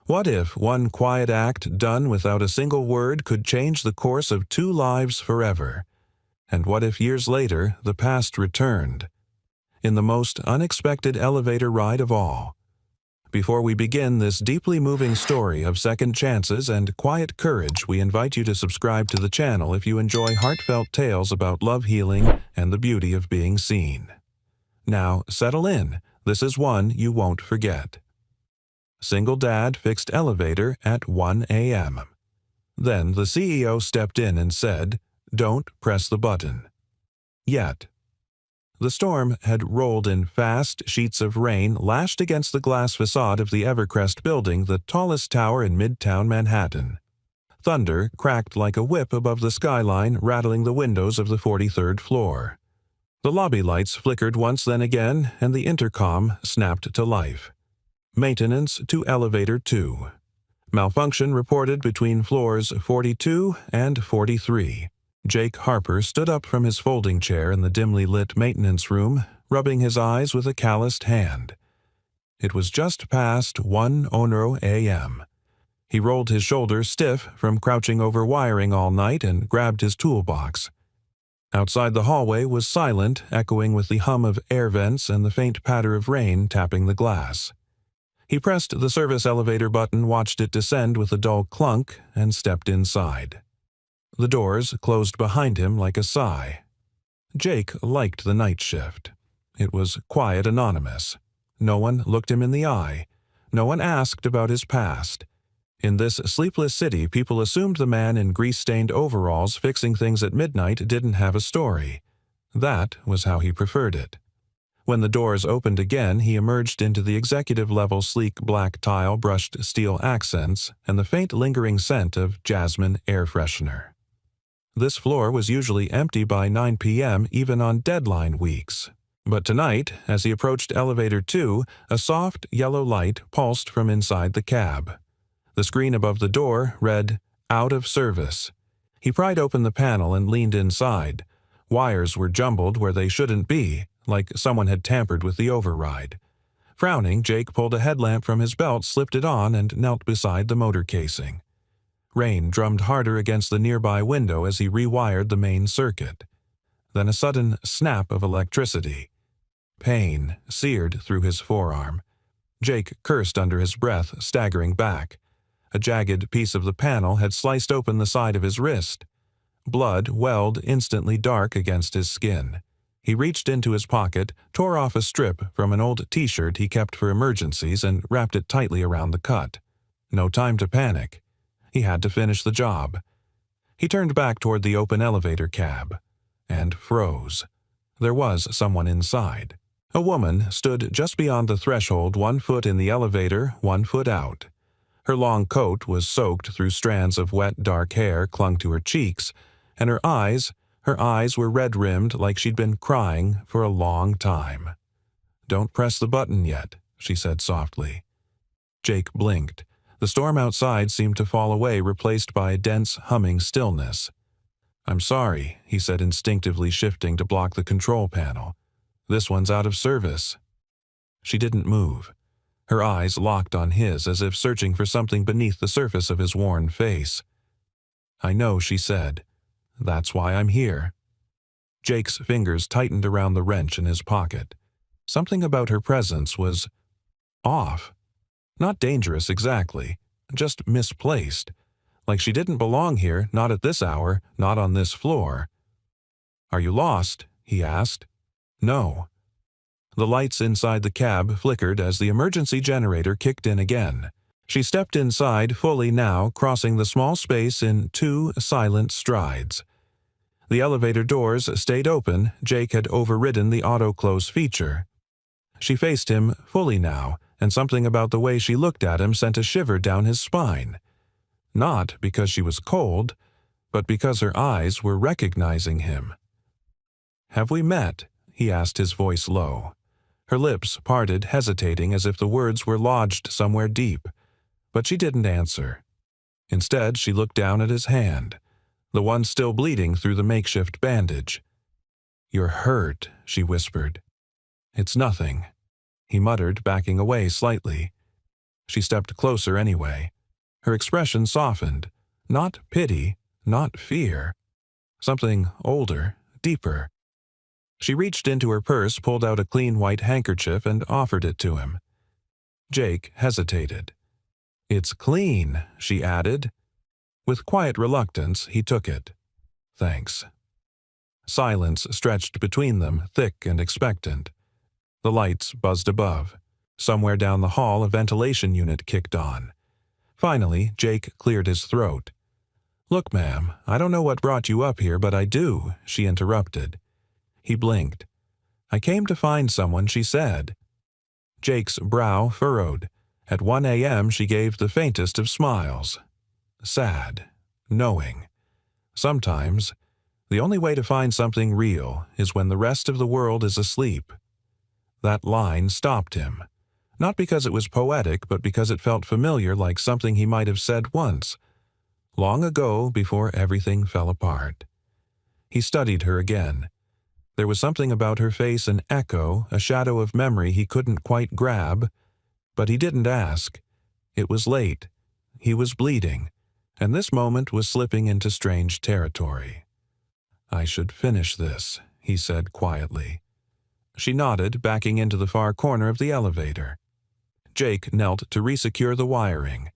What if one quiet act done without a single word could change the course of two lives forever? And what if years later the past returned? In the most unexpected elevator ride of all. Before we begin this deeply moving story of second chances and quiet courage, we invite you to subscribe to the channel if you enjoy heartfelt tales about love healing and the beauty of being seen. Now, settle in. This is one you won't forget. Single dad fixed elevator at 1 a.m. Then the CEO stepped in and said, "Don't press the button." Yet. The storm had rolled in fast sheets of rain lashed against the glass facade of the Evercrest building, the tallest tower in Midtown Manhattan. Thunder cracked like a whip above the skyline, rattling the windows of the 43rd floor. The lobby lights flickered once, then again, and the intercom snapped to life. Maintenance to elevator 2. Malfunction reported between floors 42 and 43. Jake Harper stood up from his folding chair in the dimly lit maintenance room, rubbing his eyes with a calloused hand. It was just past 1 a.m. He rolled his shoulders stiff from crouching over wiring all night and grabbed his toolbox. Outside the hallway was silent, echoing with the hum of air vents and the faint patter of rain tapping the glass. He pressed the service elevator button, watched it descend with a dull clunk, and stepped inside. The doors closed behind him like a sigh. Jake liked the night shift. It was quiet, anonymous. No one looked him in the eye. No one asked about his past. In this sleepless city, people assumed the man in grease-stained overalls fixing things at midnight didn't have a story. That was how he preferred it. When the doors opened again, he emerged into the executive-level sleek black tile, brushed steel accents, and the faint lingering scent of jasmine air freshener. This floor was usually empty by 9 p.m. even on deadline weeks. But tonight, as he approached elevator 2, a soft yellow light pulsed from inside the cab. The screen above the door read, "Out of service." He pried open the panel and leaned inside. Wires were jumbled where they shouldn't be, like someone had tampered with the override. Frowning, Jake pulled a headlamp from his belt, slipped it on, and knelt beside the motor casing. Rain drummed harder against the nearby window as he rewired the main circuit. Then a sudden snap of electricity. Pain seared through his forearm. Jake cursed under his breath, staggering back. A jagged piece of the panel had sliced open the side of his wrist. Blood welled instantly dark against his skin. He reached into his pocket, tore off a strip from an old t-shirt he kept for emergencies, and wrapped it tightly around the cut. No time to panic. He had to finish the job. He turned back toward the open elevator cab and froze. There was someone inside. A woman stood just beyond the threshold, 1 foot in the elevator, 1 foot out. Her long coat was soaked through strands of wet, dark hair clung to her cheeks, and her eyes were red-rimmed like she'd been crying for a long time. "Don't press the button yet," she said softly. Jake blinked. The storm outside seemed to fall away, replaced by a dense, humming stillness. "I'm sorry," he said, instinctively shifting to block the control panel. "This one's out of service." She didn't move. Her eyes locked on his as if searching for something beneath the surface of his worn face. "I know," she said. "That's why I'm here." Jake's fingers tightened around the wrench in his pocket. Something about her presence was off. Not dangerous exactly, just misplaced. Like she didn't belong here, not at this hour, not on this floor. "Are you lost?" he asked. "No." The lights inside the cab flickered as the emergency generator kicked in again. She stepped inside fully now, crossing the small space in 2 silent strides. The elevator doors stayed open. Jake had overridden the auto-close feature. She faced him fully now, and something about the way she looked at him sent a shiver down his spine. Not because she was cold, but because her eyes were recognizing him. "Have we met?" he asked, his voice low. Her lips parted, hesitating as if the words were lodged somewhere deep. But she didn't answer. Instead, she looked down at his hand, the one still bleeding through the makeshift bandage. "You're hurt," she whispered. "It's nothing," he muttered, backing away slightly. She stepped closer anyway. Her expression softened. Not pity, not fear. Something older, deeper. She reached into her purse, pulled out a clean white handkerchief, and offered it to him. Jake hesitated. "It's clean," she added. With quiet reluctance, he took it. "Thanks." Silence stretched between them, thick and expectant. The lights buzzed above. Somewhere down the hall, a ventilation unit kicked on. Finally, Jake cleared his throat. "Look, ma'am, I don't know what brought you up here, but I do," she interrupted. He blinked. "I came to find someone," she said. Jake's brow furrowed. At 1 a.m. she gave the faintest of smiles. Sad. Knowing. Sometimes, the only way to find something real is when the rest of the world is asleep. That line stopped him. Not because it was poetic, but because it felt familiar, like something he might have said once, long ago before everything fell apart. He studied her again. There was something about her face, an echo, a shadow of memory he couldn't quite grab, but he didn't ask. It was late. He was bleeding, and this moment was slipping into strange territory. "I should finish this," he said quietly. She nodded, backing into the far corner of the elevator. Jake knelt to resecure the wiring.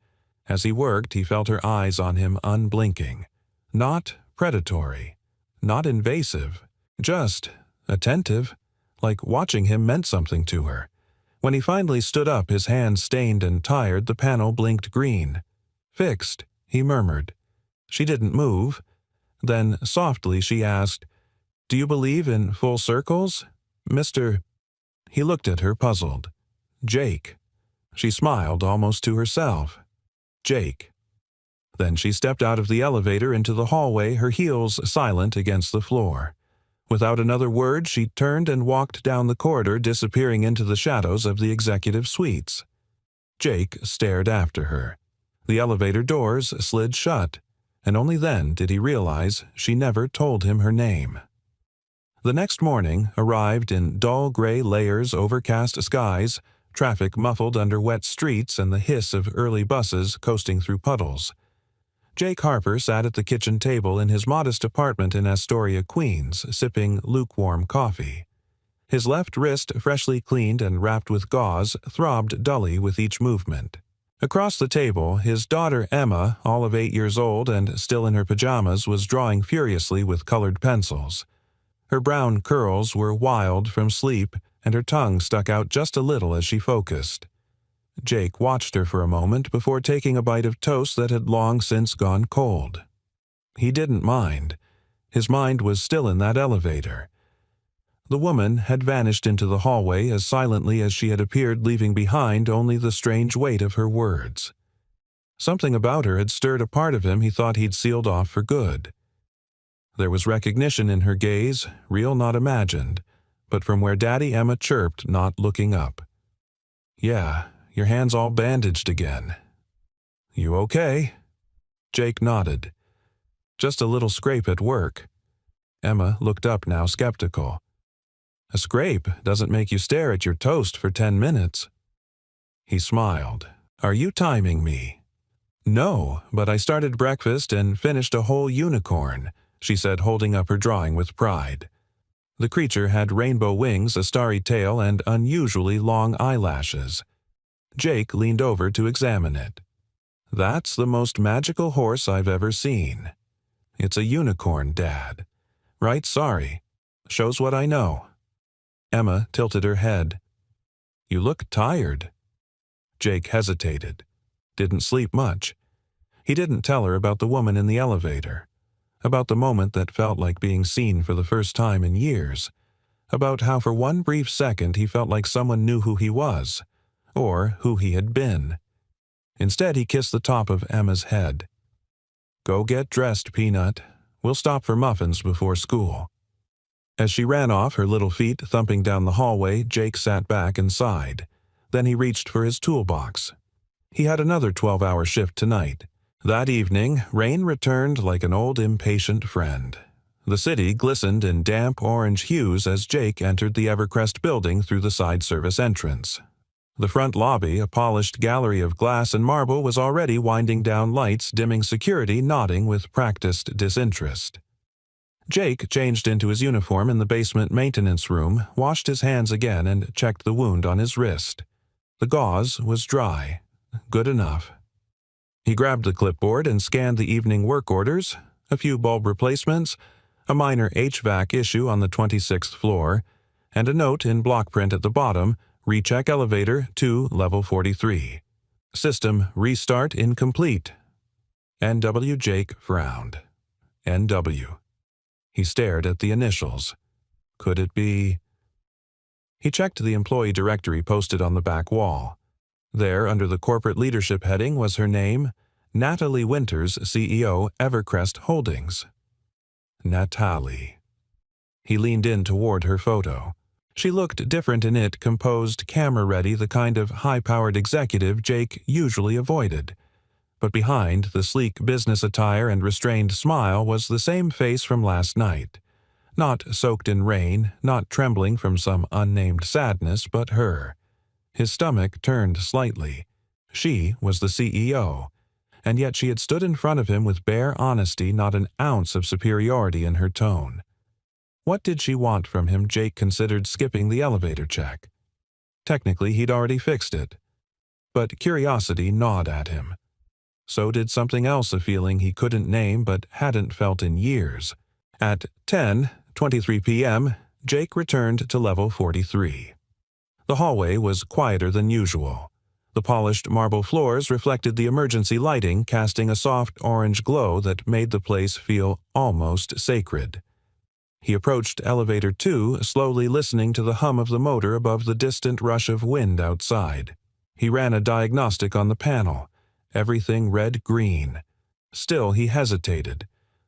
As he worked, he felt her eyes on him unblinking. Not predatory, not invasive, just attentive, like watching him meant something to her. When he finally stood up, his hands stained and tired, the panel blinked green. "Fixed," he murmured. She didn't move. Then, softly, she asked, "Do you believe in full circles, Mr.?" He looked at her, puzzled. "Jake." She smiled almost to herself. "Jake." Then she stepped out of the elevator into the hallway, her heels silent against the floor. Without another word, she turned and walked down the corridor, disappearing into the shadows of the executive suites. Jake stared after her. The elevator doors slid shut, and only then did he realize she never told him her name. The next morning arrived in dull gray layers, overcast skies, traffic muffled under wet streets, and the hiss of early buses coasting through puddles. Jake Harper sat at the kitchen table in his modest apartment in Astoria, Queens, sipping lukewarm coffee. His left wrist, freshly cleaned and wrapped with gauze, throbbed dully with each movement. Across the table, his daughter Emma, all of 8 years old and still in her pajamas, was drawing furiously with colored pencils. Her brown curls were wild from sleep, and her tongue stuck out just a little as she focused. Jake watched her for a moment before taking a bite of toast that had long since gone cold. He didn't mind. His mind was still in that elevator. The woman had vanished into the hallway as silently as she had appeared, leaving behind only the strange weight of her words. Something about her had stirred a part of him he thought he'd sealed off for good. There was recognition in her gaze, real not imagined, but from where Daddy Emma chirped, not looking up. "Yeah, your hand's all bandaged again." "You okay?" Jake nodded. "Just a little scrape at work." Emma looked up now, skeptical. "A scrape doesn't make you stare at your toast for 10 minutes. He smiled. "Are you timing me?" "No, but I started breakfast and finished a whole unicorn," she said, holding up her drawing with pride. The creature had rainbow wings, a starry tail, and unusually long eyelashes. Jake leaned over to examine it. "That's the most magical horse I've ever seen. It's a unicorn, Dad. Right sorry. Shows what I know." Emma tilted her head. "You look tired." Jake hesitated. Didn't sleep much. He didn't tell her about the woman in the elevator, about the moment that felt like being seen for the first time in years, about how for one brief second he felt like someone knew who he was, or who he had been. Instead, he kissed the top of Emma's head. "Go get dressed, Peanut. We'll stop for muffins before school." As she ran off, her little feet thumping down the hallway, Jake sat back and sighed. Then he reached for his toolbox. He had another 12-hour shift tonight. That evening, rain returned like an old impatient friend. The city glistened in damp orange hues as Jake entered the Evercrest building through the side service entrance. The front lobby, a polished gallery of glass and marble, was already winding down lights, dimming security, nodding with practiced disinterest. Jake changed into his uniform in the basement maintenance room, washed his hands again, and checked the wound on his wrist. The gauze was dry. Good enough. He grabbed the clipboard and scanned the evening work orders, a few bulb replacements, a minor HVAC issue on the 26th floor, and a note in block print at the bottom, recheck elevator to level 43. System restart incomplete. N.W. Jake frowned. N.W. He stared at the initials. Could it be? He checked the employee directory posted on the back wall. There, under the corporate leadership heading, was her name, Natalie Winters, CEO, Evercrest Holdings. Natalie. He leaned in toward her photo. She looked different in it, composed, camera-ready, the kind of high-powered executive Jake usually avoided. But behind the sleek business attire and restrained smile was the same face from last night. Not soaked in rain, not trembling from some unnamed sadness, but her. His stomach turned slightly. She was the CEO, and yet she had stood in front of him with bare honesty, not an ounce of superiority in her tone. What did she want from him? Jake considered skipping the elevator check. Technically, he'd already fixed it. But curiosity gnawed at him. So did something else, a feeling he couldn't name but hadn't felt in years. At 10:23 p.m., Jake returned to level 43. The hallway was quieter than usual. The polished marble floors reflected the emergency lighting, casting a soft orange glow that made the place feel almost sacred. He approached elevator 2, slowly listening to the hum of the motor above the distant rush of wind outside. He ran a diagnostic on the panel. Everything red-green. Still, he hesitated.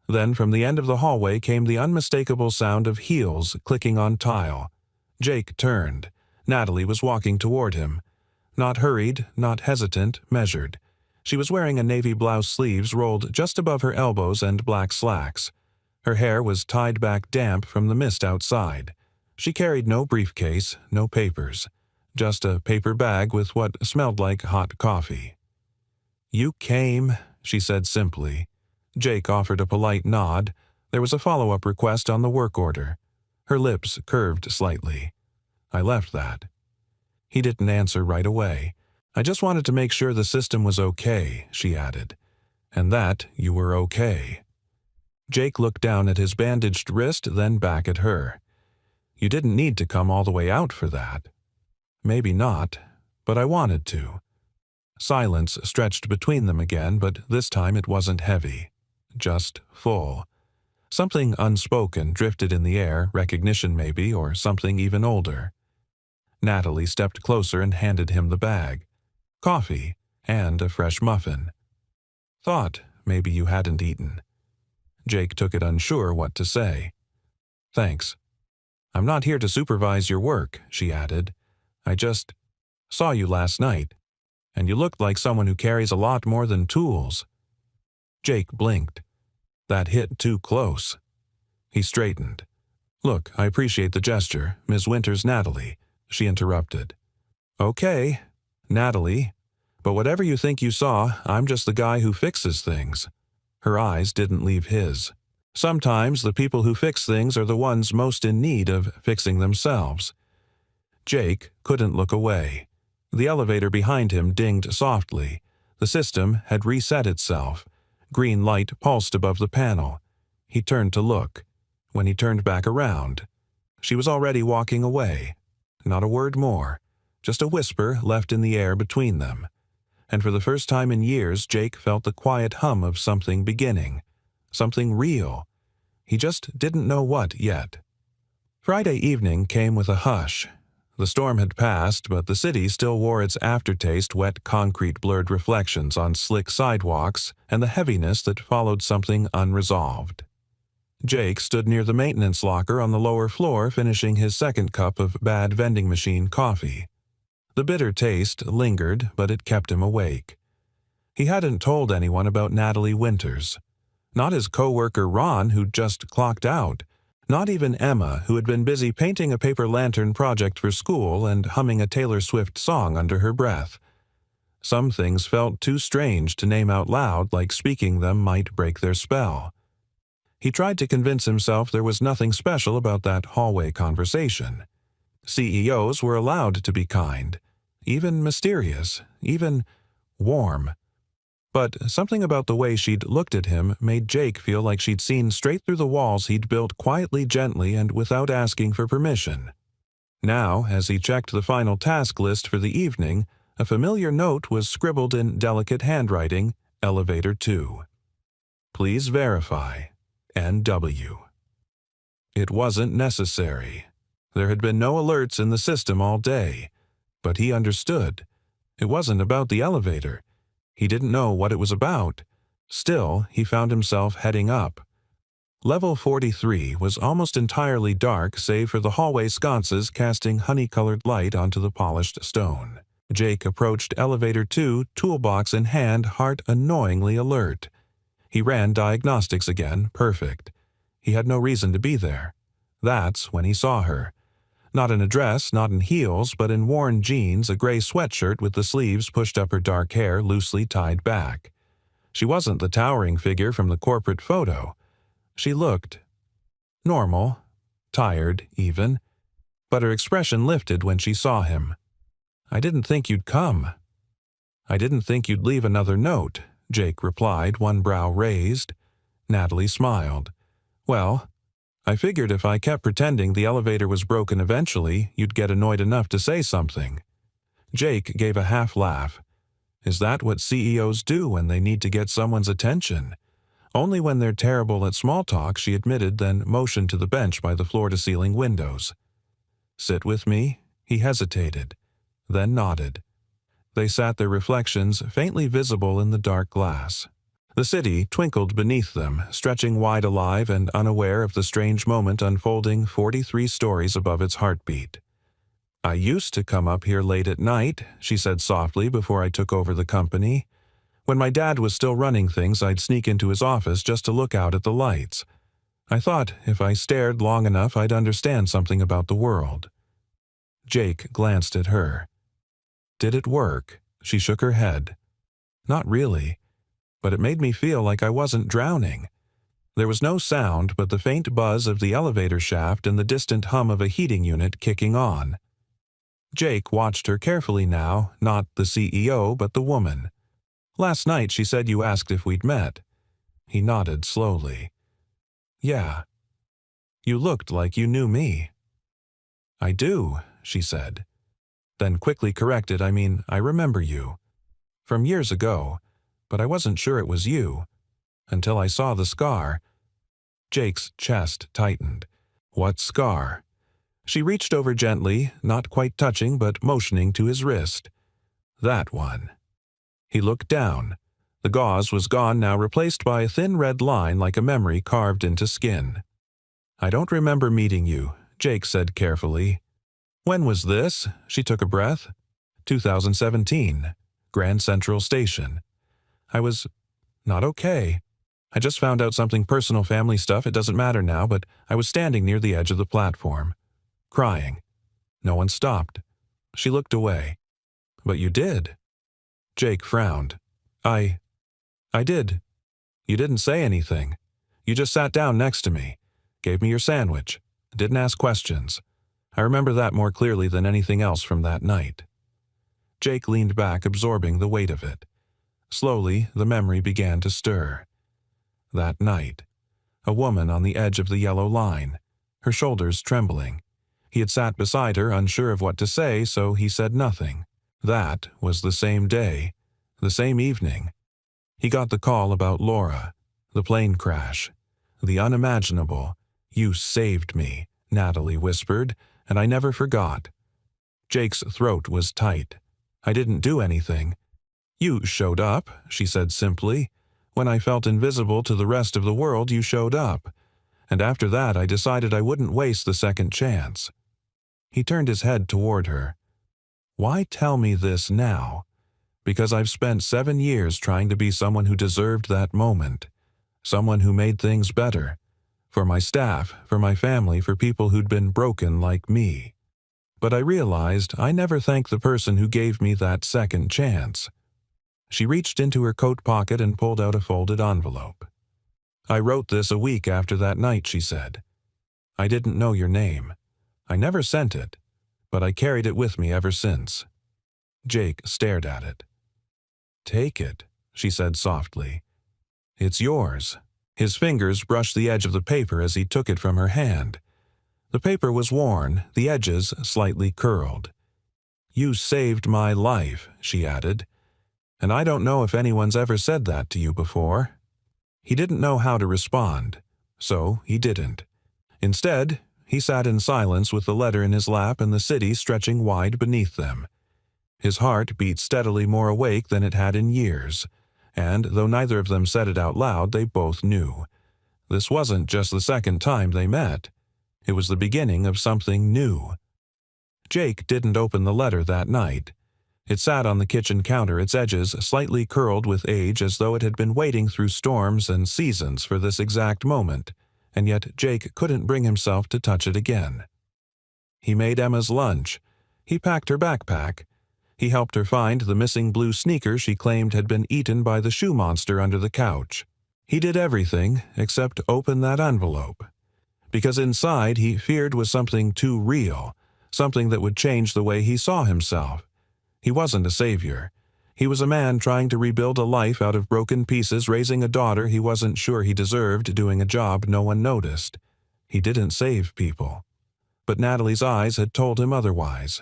Then from the end of the hallway came the unmistakable sound of heels clicking on tile. Jake turned. Natalie was walking toward him. Not hurried, not hesitant, measured. She was wearing a navy blouse, sleeves rolled just above her elbows, and black slacks. Her hair was tied back damp from the mist outside. She carried no briefcase, no papers. Just a paper bag with what smelled like hot coffee. "You came," she said simply. Jake offered a polite nod. There was a follow-up request on the work order. Her lips curved slightly. "I left that." He didn't answer right away. "I just wanted to make sure the system was okay," she added. "And that you were okay." Jake looked down at his bandaged wrist, then back at her. "You didn't need to come all the way out for that." "Maybe not, but I wanted to." Silence stretched between them again, but this time it wasn't heavy. Just full. Something unspoken drifted in the air, recognition maybe, or something even older. Natalie stepped closer and handed him the bag. Coffee, and a fresh muffin. "Thought maybe you hadn't eaten." Jake took it, unsure what to say. "Thanks. I'm not here to supervise your work," she added. "I just saw you last night, and you looked like someone who carries a lot more than tools." Jake blinked. That hit too close. He straightened. "Look, I appreciate the gesture, Ms. Winters, Natalie," she interrupted. "Okay, Natalie, but whatever you think you saw, I'm just the guy who fixes things." Her eyes didn't leave his. Sometimes the people who fix things are the ones most in need of fixing themselves. Jake couldn't look away. The elevator behind him dinged softly. The system had reset itself. Green light pulsed above the panel. He turned to look. When he turned back around, she was already walking away. Not a word more, just a whisper left in the air between them. And for the first time in years, Jake felt the quiet hum of something beginning. Something real. He just didn't know what yet. Friday evening came with a hush. The storm had passed, but the city still wore its aftertaste, wet concrete blurred reflections on slick sidewalks, and the heaviness that followed something unresolved. Jake stood near the maintenance locker on the lower floor, finishing his second cup of bad vending machine coffee. The bitter taste lingered, but it kept him awake. He hadn't told anyone about Natalie Winters. Not his co-worker Ron, who'd just clocked out. Not even Emma, who had been busy painting a paper lantern project for school and humming a Taylor Swift song under her breath. Some things felt too strange to name out loud, like speaking them might break their spell. He tried to convince himself there was nothing special about that hallway conversation. CEOs were allowed to be kind, even mysterious, even warm. But something about the way she'd looked at him made Jake feel like she'd seen straight through the walls he'd built quietly, gently, and without asking for permission. Now, as he checked the final task list for the evening, a familiar note was scribbled in delicate handwriting, Elevator 2. Please verify. N.W. It wasn't necessary. There had been no alerts in the system all day, but he understood. It wasn't about the elevator. He didn't know what it was about. Still, he found himself heading up. Level 43 was almost entirely dark save for the hallway sconces casting honey-colored light onto the polished stone. Jake approached Elevator 2, toolbox in hand, heart annoyingly alert. He ran diagnostics again, perfect. He had no reason to be there. That's when he saw her. Not in a dress, not in heels, but in worn jeans, a gray sweatshirt with the sleeves pushed up her dark hair loosely tied back. She wasn't the towering figure from the corporate photo. She looked normal, tired even, but her expression lifted when she saw him. I didn't think you'd come. I didn't think you'd leave another note, Jake replied, one brow raised. Natalie smiled. Well, I figured if I kept pretending the elevator was broken eventually, you'd get annoyed enough to say something. Jake gave a half laugh. Is that what CEOs do when they need to get someone's attention? Only when they're terrible at small talk, she admitted, then motioned to the bench by the floor-to-ceiling windows. Sit with me? He hesitated, then nodded. They sat, their reflections faintly visible in the dark glass. The city twinkled beneath them, stretching wide alive and unaware of the strange moment unfolding 43 stories above its heartbeat. I used to come up here late at night, she said softly before I took over the company. When my dad was still running things, I'd sneak into his office just to look out at the lights. I thought if I stared long enough, I'd understand something about the world. Jake glanced at her. Did it work? She shook her head. Not really, but it made me feel like I wasn't drowning. There was no sound but the faint buzz of the elevator shaft and the distant hum of a heating unit kicking on. Jake watched her carefully now, not the CEO, but the woman. Last night she said you asked if we'd met. He nodded slowly. Yeah. You looked like you knew me. I do, she said. Then quickly corrected, I remember you. From years ago, but I wasn't sure it was you. Until I saw the scar. Jake's chest tightened. What scar? She reached over gently, not quite touching but motioning to his wrist. That one. He looked down. The gauze was gone now, replaced by a thin red line like a memory carved into skin. I don't remember meeting you, Jake said carefully. When was this? She took a breath. 2017. Grand Central Station. I was not okay. I just found out something personal, family stuff, it doesn't matter now, but I was standing near the edge of the platform. Crying. No one stopped. She looked away. But you did. Jake frowned. I did. You didn't say anything. You just sat down next to me. Gave me your sandwich. Didn't ask questions. I remember that more clearly than anything else from that night. Jake leaned back, absorbing the weight of it. Slowly, the memory began to stir. That night. A woman on the edge of the yellow line, her shoulders trembling. He had sat beside her, unsure of what to say, so he said nothing. That was the same day, the same evening. He got the call about Laura, the plane crash, the unimaginable. You saved me, Natalie whispered, and I never forgot. Jake's throat was tight. I didn't do anything. You showed up, she said simply. When I felt invisible to the rest of the world, you showed up. And after that, I decided I wouldn't waste the second chance. He turned his head toward her. Why tell me this now? Because I've spent 7 years trying to be someone who deserved that moment. Someone who made things better. For my staff, for my family, for people who'd been broken like me. But I realized I never thanked the person who gave me that second chance. She reached into her coat pocket and pulled out a folded envelope. I wrote this a week after that night, she said. I didn't know your name. I never sent it, but I carried it with me ever since. Jake stared at it. Take it, she said softly. It's yours. His fingers brushed the edge of the paper as he took it from her hand. The paper was worn, the edges slightly curled. You saved my life, she added. And I don't know if anyone's ever said that to you before. He didn't know how to respond, so he didn't. Instead, he sat in silence with the letter in his lap and the city stretching wide beneath them. His heart beat steadily more awake than it had in years, and though neither of them said it out loud, they both knew. This wasn't just the second time they met. It was the beginning of something new. Jake didn't open the letter that night. It sat on the kitchen counter, its edges slightly curled with age as though it had been waiting through storms and seasons for this exact moment, and yet Jake couldn't bring himself to touch it again. He made Emma's lunch. He packed her backpack. He helped her find the missing blue sneaker she claimed had been eaten by the shoe monster under the couch. He did everything except open that envelope. Because inside he feared was something too real, something that would change the way he saw himself. He wasn't a savior. He was a man trying to rebuild a life out of broken pieces, raising a daughter he wasn't sure he deserved, doing a job no one noticed. He didn't save people. But Natalie's eyes had told him otherwise.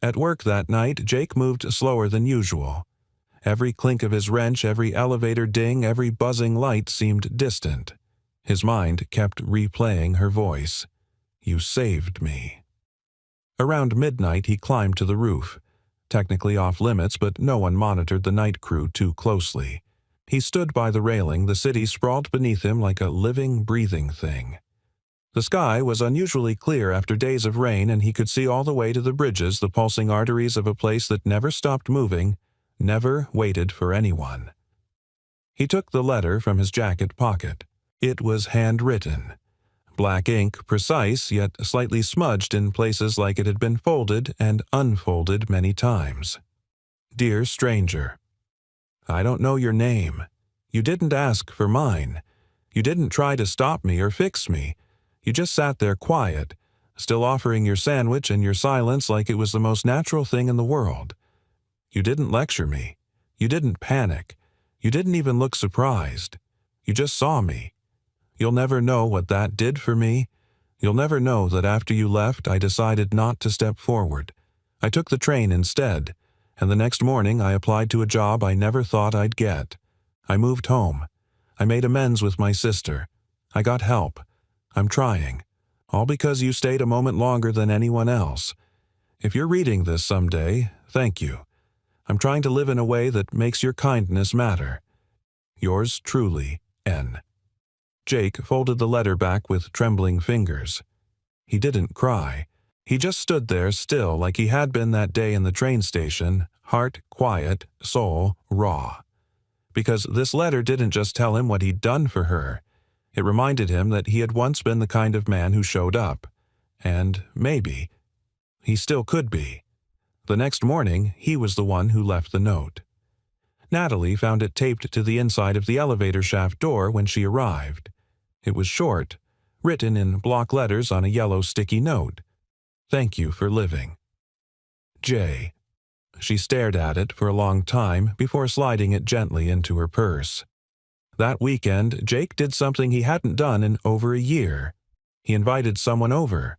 At work that night, Jake moved slower than usual. Every clink of his wrench, every elevator ding, every buzzing light seemed distant. His mind kept replaying her voice. You saved me. Around midnight, he climbed to the roof. Technically off limits, but no one monitored the night crew too closely. He stood by the railing, the city sprawled beneath him like a living, breathing thing. The sky was unusually clear after days of rain, and he could see all the way to the bridges, the pulsing arteries of a place that never stopped moving, never waited for anyone. He took the letter from his jacket pocket. It was handwritten. Black ink, precise, yet slightly smudged in places like it had been folded and unfolded many times. Dear stranger, I don't know your name. You didn't ask for mine. You didn't try to stop me or fix me. You just sat there quiet, still offering your sandwich and your silence like it was the most natural thing in the world. You didn't lecture me. You didn't panic. You didn't even look surprised. You just saw me. You'll never know what that did for me. You'll never know that after you left, I decided not to step forward. I took the train instead, and the next morning I applied to a job I never thought I'd get. I moved home. I made amends with my sister. I got help. I'm trying. All because you stayed a moment longer than anyone else. If you're reading this someday, thank you. I'm trying to live in a way that makes your kindness matter. Yours truly, N. Jake folded the letter back with trembling fingers. He didn't cry. He just stood there still like he had been that day in the train station, heart quiet, soul raw. Because this letter didn't just tell him what he'd done for her. It reminded him that he had once been the kind of man who showed up. And maybe he still could be. The next morning, he was the one who left the note. Natalie found it taped to the inside of the elevator shaft door when she arrived. It was short, written in block letters on a yellow sticky note. Thank you for living. J. She stared at it for a long time before sliding it gently into her purse. That weekend, Jake did something he hadn't done in over a year. He invited someone over.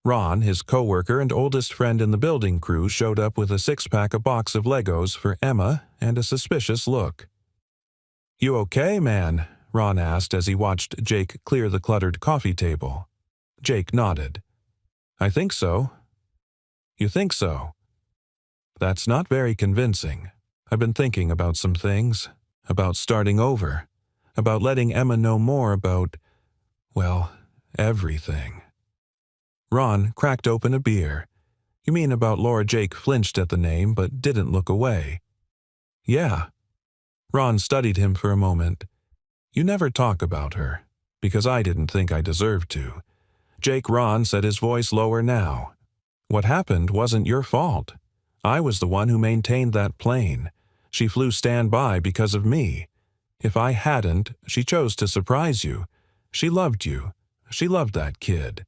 Ron, his coworker and oldest friend in the building crew, showed up with a six-pack, a box of Legos for Emma, and a suspicious look. You okay, man? Ron asked as he watched Jake clear the cluttered coffee table. Jake nodded. I think so. You think so? That's not very convincing. I've been thinking about some things. About starting over. About letting Emma know more about, well, everything. Ron cracked open a beer. You mean about Laura? Jake flinched at the name, but didn't look away. Yeah. Ron studied him for a moment. You never talk about her. because I didn't think I deserved to. Jake Ron said, his voice lower now. What happened wasn't your fault. I was the one who maintained that plane. She flew standby because of me. If I hadn't, she chose to surprise you. She loved you. She loved that kid.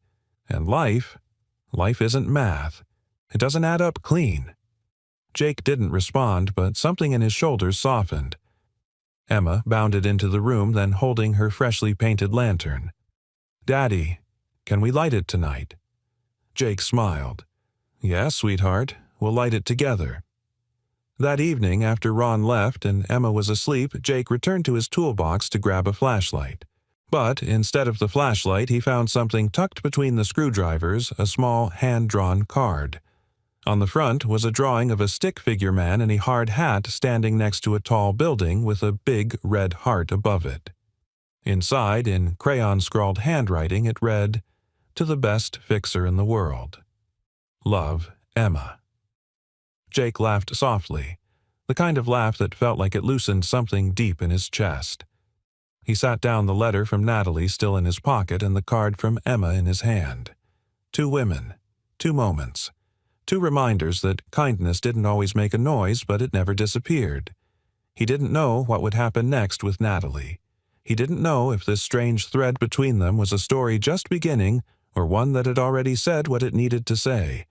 And life isn't math. It doesn't add up clean. Jake didn't respond, but something in his shoulders softened. Emma bounded into the room, then holding her freshly painted lantern. Daddy, can we light it tonight? Jake smiled. Yes, sweetheart, we'll light it together. That evening, after Ron left and Emma was asleep, Jake returned to his toolbox to grab a flashlight. But instead of the flashlight, he found something tucked between the screwdrivers, a small hand-drawn card. On the front was a drawing of a stick figure man in a hard hat standing next to a tall building with a big red heart above it. Inside, in crayon-scrawled handwriting, it read, "To the best fixer in the world. Love, Emma." Jake laughed softly, the kind of laugh that felt like it loosened something deep in his chest. He sat down, the letter from Natalie still in his pocket and the card from Emma in his hand. 2 women, 2 moments, 2 reminders that kindness didn't always make a noise, but it never disappeared. He didn't know what would happen next with Natalie. He didn't know if this strange thread between them was a story just beginning or one that had already said what it needed to say.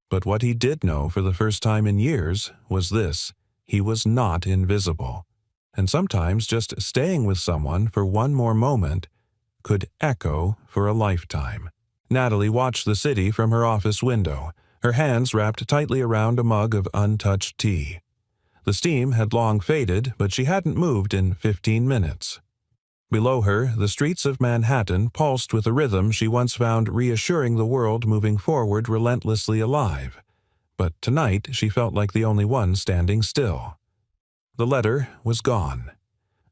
But what he did know for the first time in years was this: he was not invisible. And sometimes just staying with someone for one more moment could echo for a lifetime. Natalie watched the city from her office window, her hands wrapped tightly around a mug of untouched tea. The steam had long faded, but she hadn't moved in 15 minutes. Below her, the streets of Manhattan pulsed with a rhythm she once found reassuring, the world moving forward relentlessly alive. But tonight she felt like the only one standing still. The letter was gone.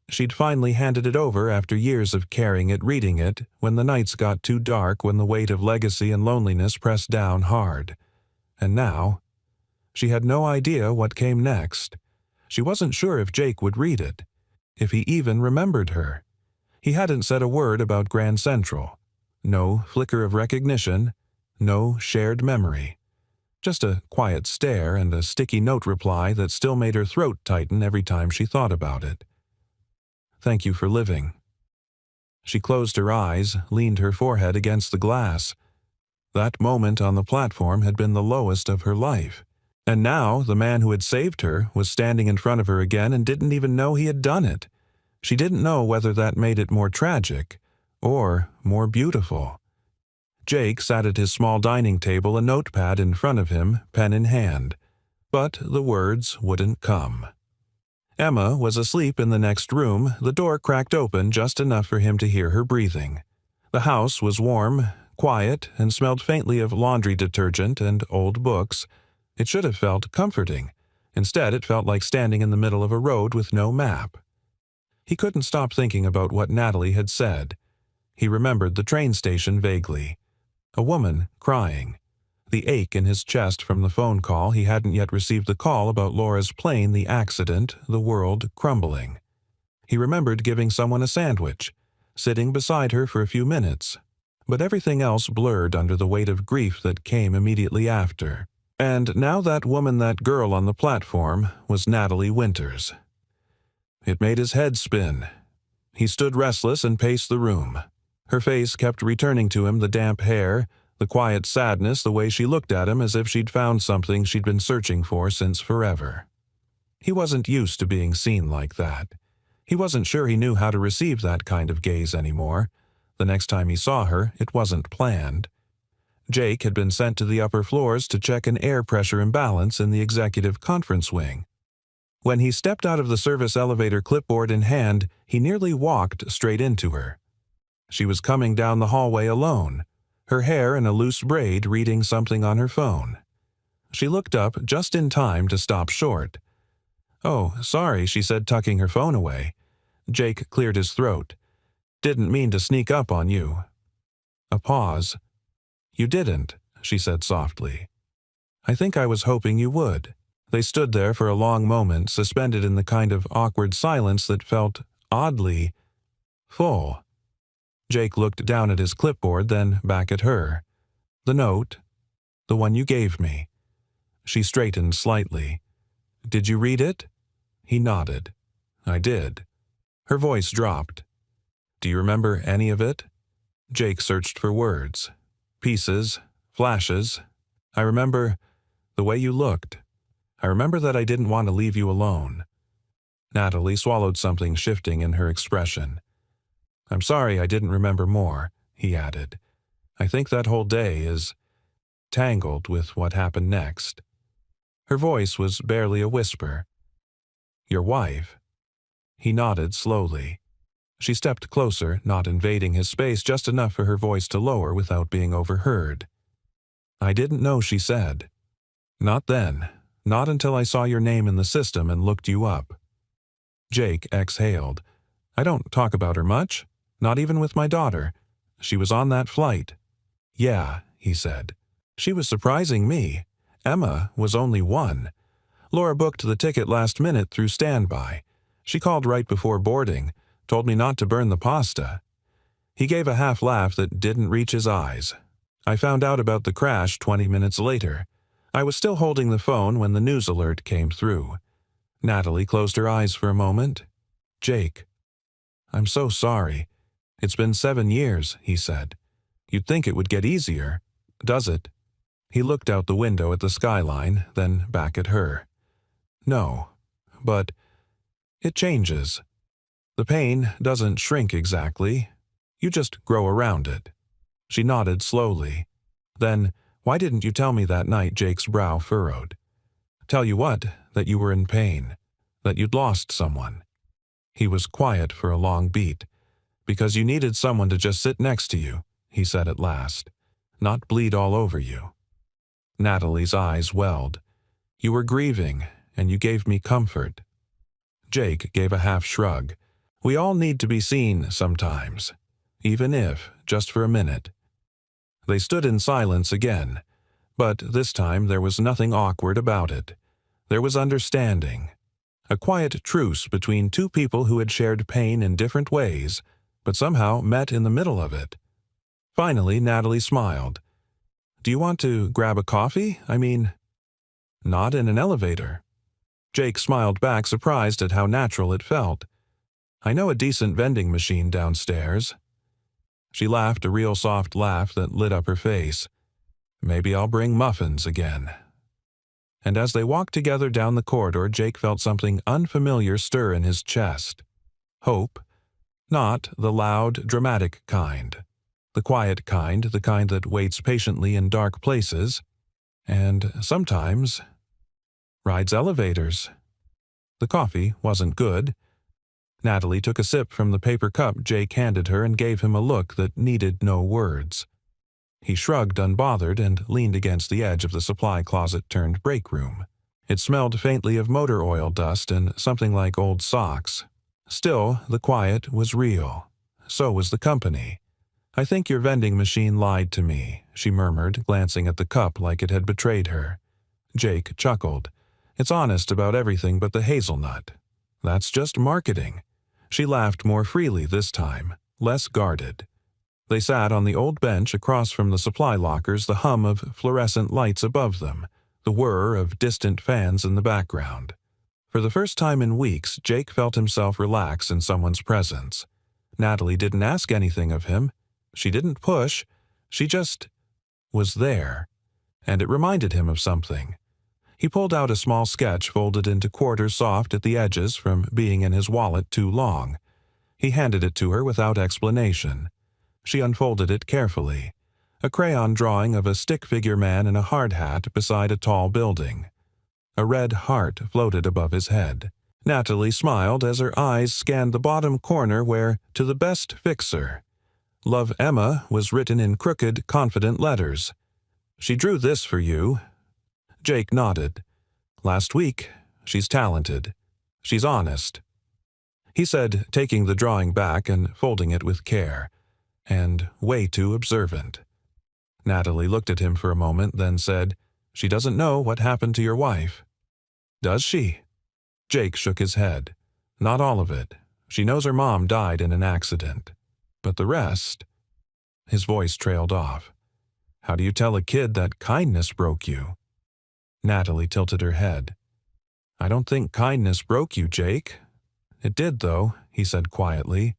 She'd finally handed it over after years of carrying it, reading it, when the nights got too dark, when the weight of legacy and loneliness pressed down hard. And now, she had no idea what came next. She wasn't sure if Jake would read it, if he even remembered her. He hadn't said a word about Grand Central. No flicker of recognition, no shared memory. Just a quiet stare and a sticky note reply that still made her throat tighten every time she thought about it. Thank you for living. She closed her eyes, leaned her forehead against the glass. That moment on the platform had been the lowest of her life. And now the man who had saved her was standing in front of her again and didn't even know he had done it. She didn't know whether that made it more tragic or more beautiful. Jake sat at his small dining table, a notepad in front of him, pen in hand. But the words wouldn't come. Emma was asleep in the next room, the door cracked open just enough for him to hear her breathing. The house was warm, quiet, and smelled faintly of laundry detergent and old books. It should have felt comforting. Instead, it felt like standing in the middle of a road with no map. He couldn't stop thinking about what Natalie had said. He remembered the train station vaguely. A woman crying. The ache in his chest from the phone call. He hadn't yet received the call about Laura's plane, the accident, the world crumbling. He remembered giving someone a sandwich, sitting beside her for a few minutes. But everything else blurred under the weight of grief that came immediately after. And now that woman, that girl on the platform, was Natalie Winters. It made his head spin. He stood restless and paced the room. Her face kept returning to him, the damp hair, the quiet sadness, the way she looked at him as if she'd found something she'd been searching for since forever. He wasn't used to being seen like that. He wasn't sure he knew how to receive that kind of gaze anymore. The next time he saw her, it wasn't planned. Jake had been sent to the upper floors to check an air pressure imbalance in the executive conference wing. When he stepped out of the service elevator, clipboard in hand, he nearly walked straight into her. She was coming down the hallway alone, her hair in a loose braid, reading something on her phone. She looked up just in time to stop short. "Oh, sorry," she said, tucking her phone away. Jake cleared his throat. "Didn't mean to sneak up on you." A pause. "You didn't," she said softly. "I think I was hoping you would." They stood there for a long moment, suspended in the kind of awkward silence that felt oddly full. Jake looked down at his clipboard, then back at her. "The note? The one you gave me." She straightened slightly. "Did you read it?" He nodded. "I did." Her voice dropped. "Do you remember any of it?" Jake searched for words. "Pieces, flashes. I remember the way you looked. I remember that I didn't want to leave you alone." Natalie swallowed something shifting in her expression. "I'm sorry I didn't remember more," he added. "I think that whole day is tangled with what happened next." Her voice was barely a whisper. "Your wife?" He nodded slowly. She stepped closer, not invading his space, just enough for her voice to lower without being overheard. "I didn't know," she said. "Not then. Not until I saw your name in the system and looked you up." Jake exhaled. "I don't talk about her much. Not even with my daughter. She was on that flight." "Yeah," he said. "She was surprising me. Emma was only one. Laura booked the ticket last minute through standby. She called right before boarding, told me not to burn the pasta." He gave a half laugh that didn't reach his eyes. "I found out about the crash 20 minutes later. I was still holding the phone when the news alert came through." Natalie closed her eyes for a moment. "Jake, I'm so sorry. It's been 7 years," he said. "You'd think it would get easier. Does it?" He looked out the window at the skyline, then back at her. "No, but it changes. The pain doesn't shrink exactly. You just grow around it." She nodded slowly. "Then, why didn't you tell me that night?" Jake's brow furrowed. "Tell you what? That you were in pain. That you'd lost someone." He was quiet for a long beat. "Because you needed someone to just sit next to you," he said at last. "Not bleed all over you." Natalie's eyes welled. "You were grieving, and you gave me comfort." Jake gave a half shrug. "We all need to be seen sometimes. Even if, just for a minute." They stood in silence again, but this time there was nothing awkward about it. There was understanding. A quiet truce between two people who had shared pain in different ways, but somehow met in the middle of it. Finally, Natalie smiled. "Do you want to grab a coffee? I mean, not in an elevator." Jake smiled back, surprised at how natural it felt. "I know a decent vending machine downstairs." She laughed, a real soft laugh that lit up her face. "Maybe I'll bring muffins again." And as they walked together down the corridor, Jake felt something unfamiliar stir in his chest. Hope. Not the loud, dramatic kind. The quiet kind, the kind that waits patiently in dark places. And sometimes rides elevators. The coffee wasn't good. Natalie took a sip from the paper cup Jake handed her and gave him a look that needed no words. He shrugged unbothered and leaned against the edge of the supply closet turned break room. It smelled faintly of motor oil dust and something like old socks. Still, the quiet was real. So was the company. "I think your vending machine lied to me," she murmured, glancing at the cup like it had betrayed her. Jake chuckled. "It's honest about everything but the hazelnut. That's just marketing." She laughed more freely this time, less guarded. They sat on the old bench across from the supply lockers, the hum of fluorescent lights above them, the whir of distant fans in the background. For the first time in weeks, Jake felt himself relax in someone's presence. Natalie didn't ask anything of him. She didn't push. She just was there. And it reminded him of something. He pulled out a small sketch folded into quarters soft at the edges from being in his wallet too long. He handed it to her without explanation. She unfolded it carefully. A crayon drawing of a stick-figure man in a hard hat beside a tall building. A red heart floated above his head. Natalie smiled as her eyes scanned the bottom corner where, "To the best fixer." "Love Emma" was written in crooked, confident letters. "She drew this for you." Jake nodded. "Last week. She's talented. She's honest." He said, taking the drawing back and folding it with care. "And way too observant." Natalie looked at him for a moment, then said, "She doesn't know what happened to your wife." "Does she?" Jake shook his head. "Not all of it. She knows her mom died in an accident. But the rest?" His voice trailed off. How do you tell a kid that kindness broke you? Natalie tilted her head. I don't think kindness broke you, Jake. It did, though, he said quietly.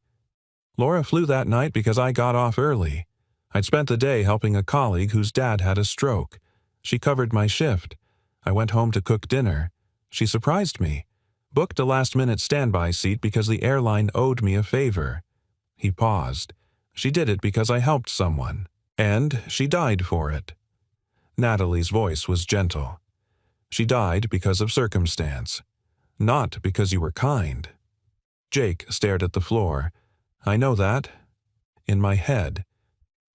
Laura flew that night because I got off early. I'd spent the day helping a colleague whose dad had a stroke. She covered my shift. I went home to cook dinner. She surprised me. Booked a last-minute standby seat because the airline owed me a favor. He paused. She did it because I helped someone. And she died for it. Natalie's voice was gentle. She died because of circumstance. Not because you were kind. Jake stared at the floor. I know that. In my head.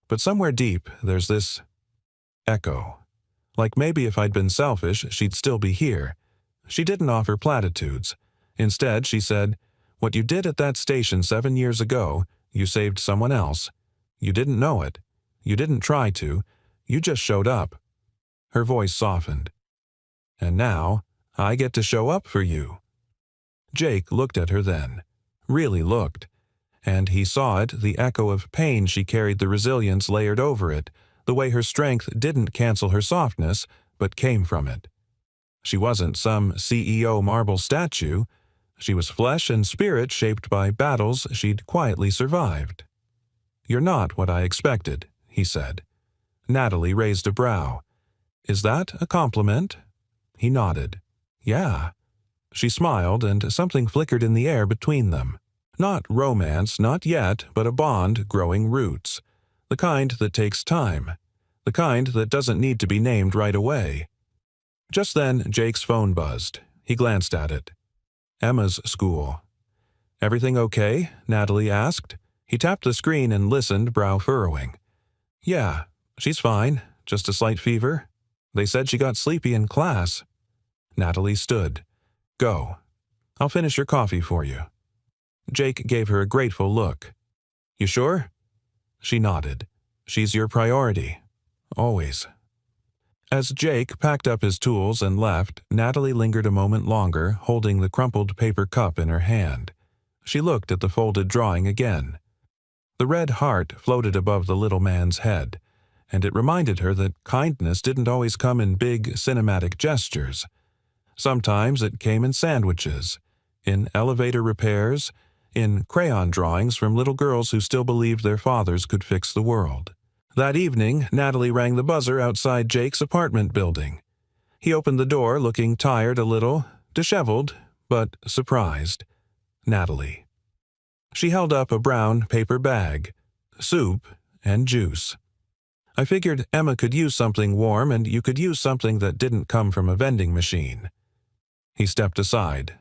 But somewhere deep, there's this echo. Like maybe if I'd been selfish, she'd still be here. She didn't offer platitudes. Instead, she said, what you did at that station 7 years ago, you saved someone else. You didn't know it. You didn't try to. You just showed up. Her voice softened. And now, I get to show up for you. Jake looked at her then. Really looked. And he saw it, the echo of pain she carried, the resilience layered over it, the way her strength didn't cancel her softness, but came from it. She wasn't some CEO marble statue. She was flesh and spirit shaped by battles she'd quietly survived. You're not what I expected, he said. Natalie raised a brow. Is that a compliment? He nodded. Yeah. She smiled, and something flickered in the air between them. Not romance, not yet, but a bond growing roots. The kind that takes time. The kind that doesn't need to be named right away. Just then, Jake's phone buzzed. He glanced at it. Emma's school. Everything okay? Natalie asked. He tapped the screen and listened, brow furrowing. Yeah, she's fine. Just a slight fever. They said she got sleepy in class. Natalie stood. Go. I'll finish your coffee for you. Jake gave her a grateful look. You sure? She nodded. She's your priority. Always. As Jake packed up his tools and left, Natalie lingered a moment longer, holding the crumpled paper cup in her hand. She looked at the folded drawing again. The red heart floated above the little man's head, and it reminded her that kindness didn't always come in big, cinematic gestures. Sometimes it came in sandwiches, in elevator repairs, in crayon drawings from little girls who still believed their fathers could fix the world. That evening, Natalie rang the buzzer outside Jake's apartment building. He opened the door, looking tired a little, disheveled, but surprised. Natalie. She held up a brown paper bag, soup and juice. I figured Emma could use something warm and you could use something that didn't come from a vending machine. He stepped aside.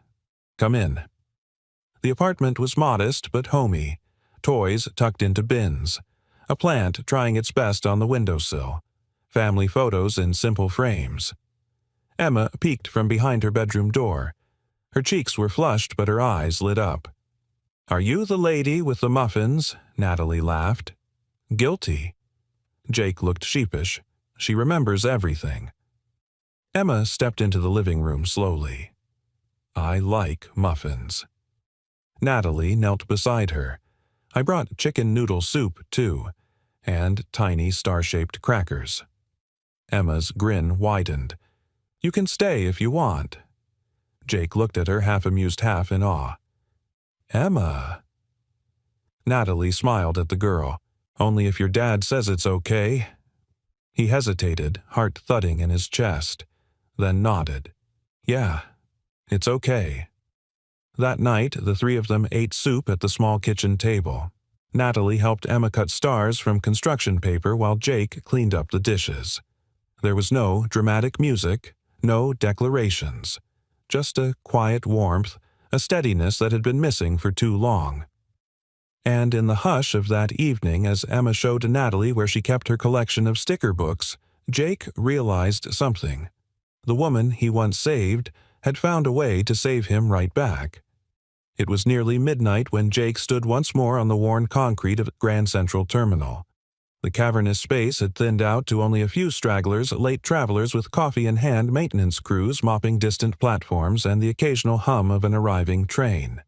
Come in. The apartment was modest but homey, toys tucked into bins, a plant trying its best on the windowsill, family photos in simple frames. Emma peeked from behind her bedroom door. Her cheeks were flushed, but her eyes lit up. Are you the lady with the muffins? Natalie laughed. Guilty. Jake looked sheepish. She remembers everything. Emma stepped into the living room slowly. I like muffins. Natalie knelt beside her. I brought chicken noodle soup, too, and tiny star-shaped crackers. Emma's grin widened. You can stay if you want. Jake looked at her, half amused, half in awe. Emma. Natalie smiled at the girl. Only if your dad says it's okay. He hesitated, heart thudding in his chest, then nodded. Yeah, it's okay. That night, the three of them ate soup at the small kitchen table. Natalie helped Emma cut stars from construction paper while Jake cleaned up the dishes. There was no dramatic music, no declarations. Just a quiet warmth, a steadiness that had been missing for too long. And in the hush of that evening, as Emma showed Natalie where she kept her collection of sticker books, Jake realized something. The woman he once saved had found a way to save him right back. It was nearly midnight when Jake stood once more on the worn concrete of Grand Central Terminal. The cavernous space had thinned out to only a few stragglers, late travelers with coffee in hand, maintenance crews mopping distant platforms, and the occasional hum of an arriving train.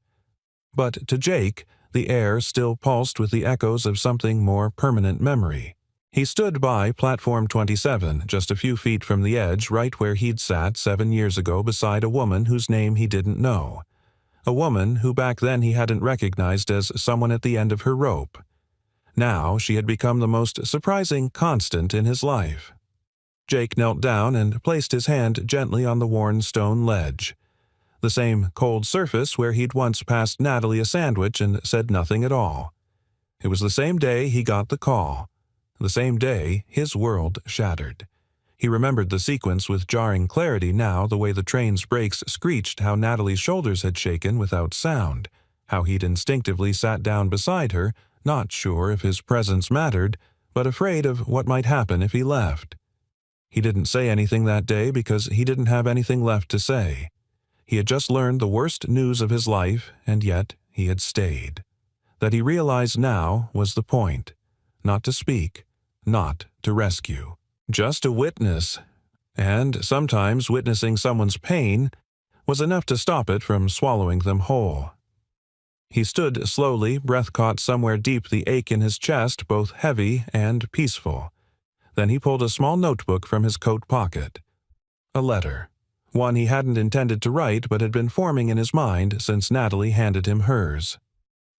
But to Jake, The air still pulsed with the echoes of something more permanent memory. He stood by platform 27, just a few feet from the edge, right where he'd sat 7 years ago beside a woman whose name he didn't know. A woman who back then he hadn't recognized as someone at the end of her rope. Now she had become the most surprising constant in his life. Jake knelt down and placed his hand gently on the worn stone ledge. The same cold surface where he'd once passed Natalie a sandwich and said nothing at all. It was the same day he got the call. The same day his world shattered. He remembered the sequence with jarring clarity now, the way the train's brakes screeched, how Natalie's shoulders had shaken without sound, how he'd instinctively sat down beside her, not sure if his presence mattered, but afraid of what might happen if he left. He didn't say anything that day because he didn't have anything left to say. He had just learned the worst news of his life, and yet he had stayed. That he realized now was the point. Not to speak, not to rescue. Just to witness, and sometimes witnessing someone's pain was enough to stop it from swallowing them whole. He stood slowly, breath caught somewhere deep, the ache in his chest both heavy and peaceful. Then he pulled a small notebook from his coat pocket. A letter. One he hadn't intended to write but had been forming in his mind since Natalie handed him hers.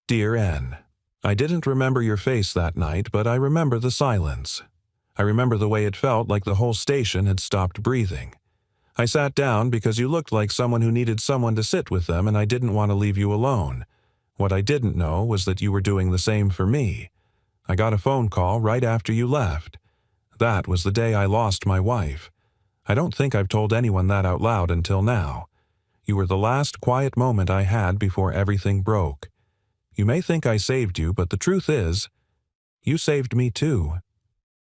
Dear N. I didn't remember your face that night, but I remember the silence. I remember the way it felt like the whole station had stopped breathing. I sat down because you looked like someone who needed someone to sit with them, and I didn't want to leave you alone. What I didn't know was that you were doing the same for me. I got a phone call right after you left. That was the day I lost my wife. I don't think I've told anyone that out loud until now. You were the last quiet moment I had before everything broke. You may think I saved you, but the truth is, you saved me too.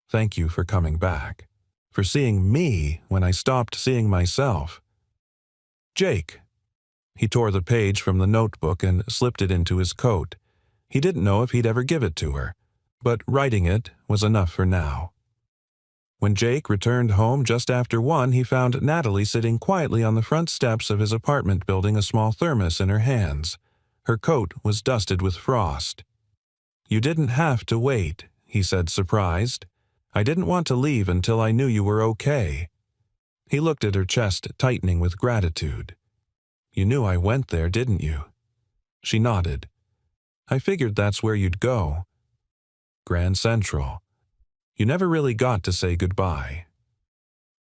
Thank you for coming back, for seeing me when I stopped seeing myself. Jake. He tore the page from the notebook and slipped it into his coat. He didn't know if he'd ever give it to her, but writing it was enough for now. When Jake returned home just after 1, he found Natalie sitting quietly on the front steps of his apartment building, a small thermos in her hands. Her coat was dusted with frost. You didn't have to wait, he said, surprised. I didn't want to leave until I knew you were okay. He looked at her chest, tightening with gratitude. You knew I went there, didn't you? She nodded. I figured that's where you'd go. Grand Central. You never really got to say goodbye.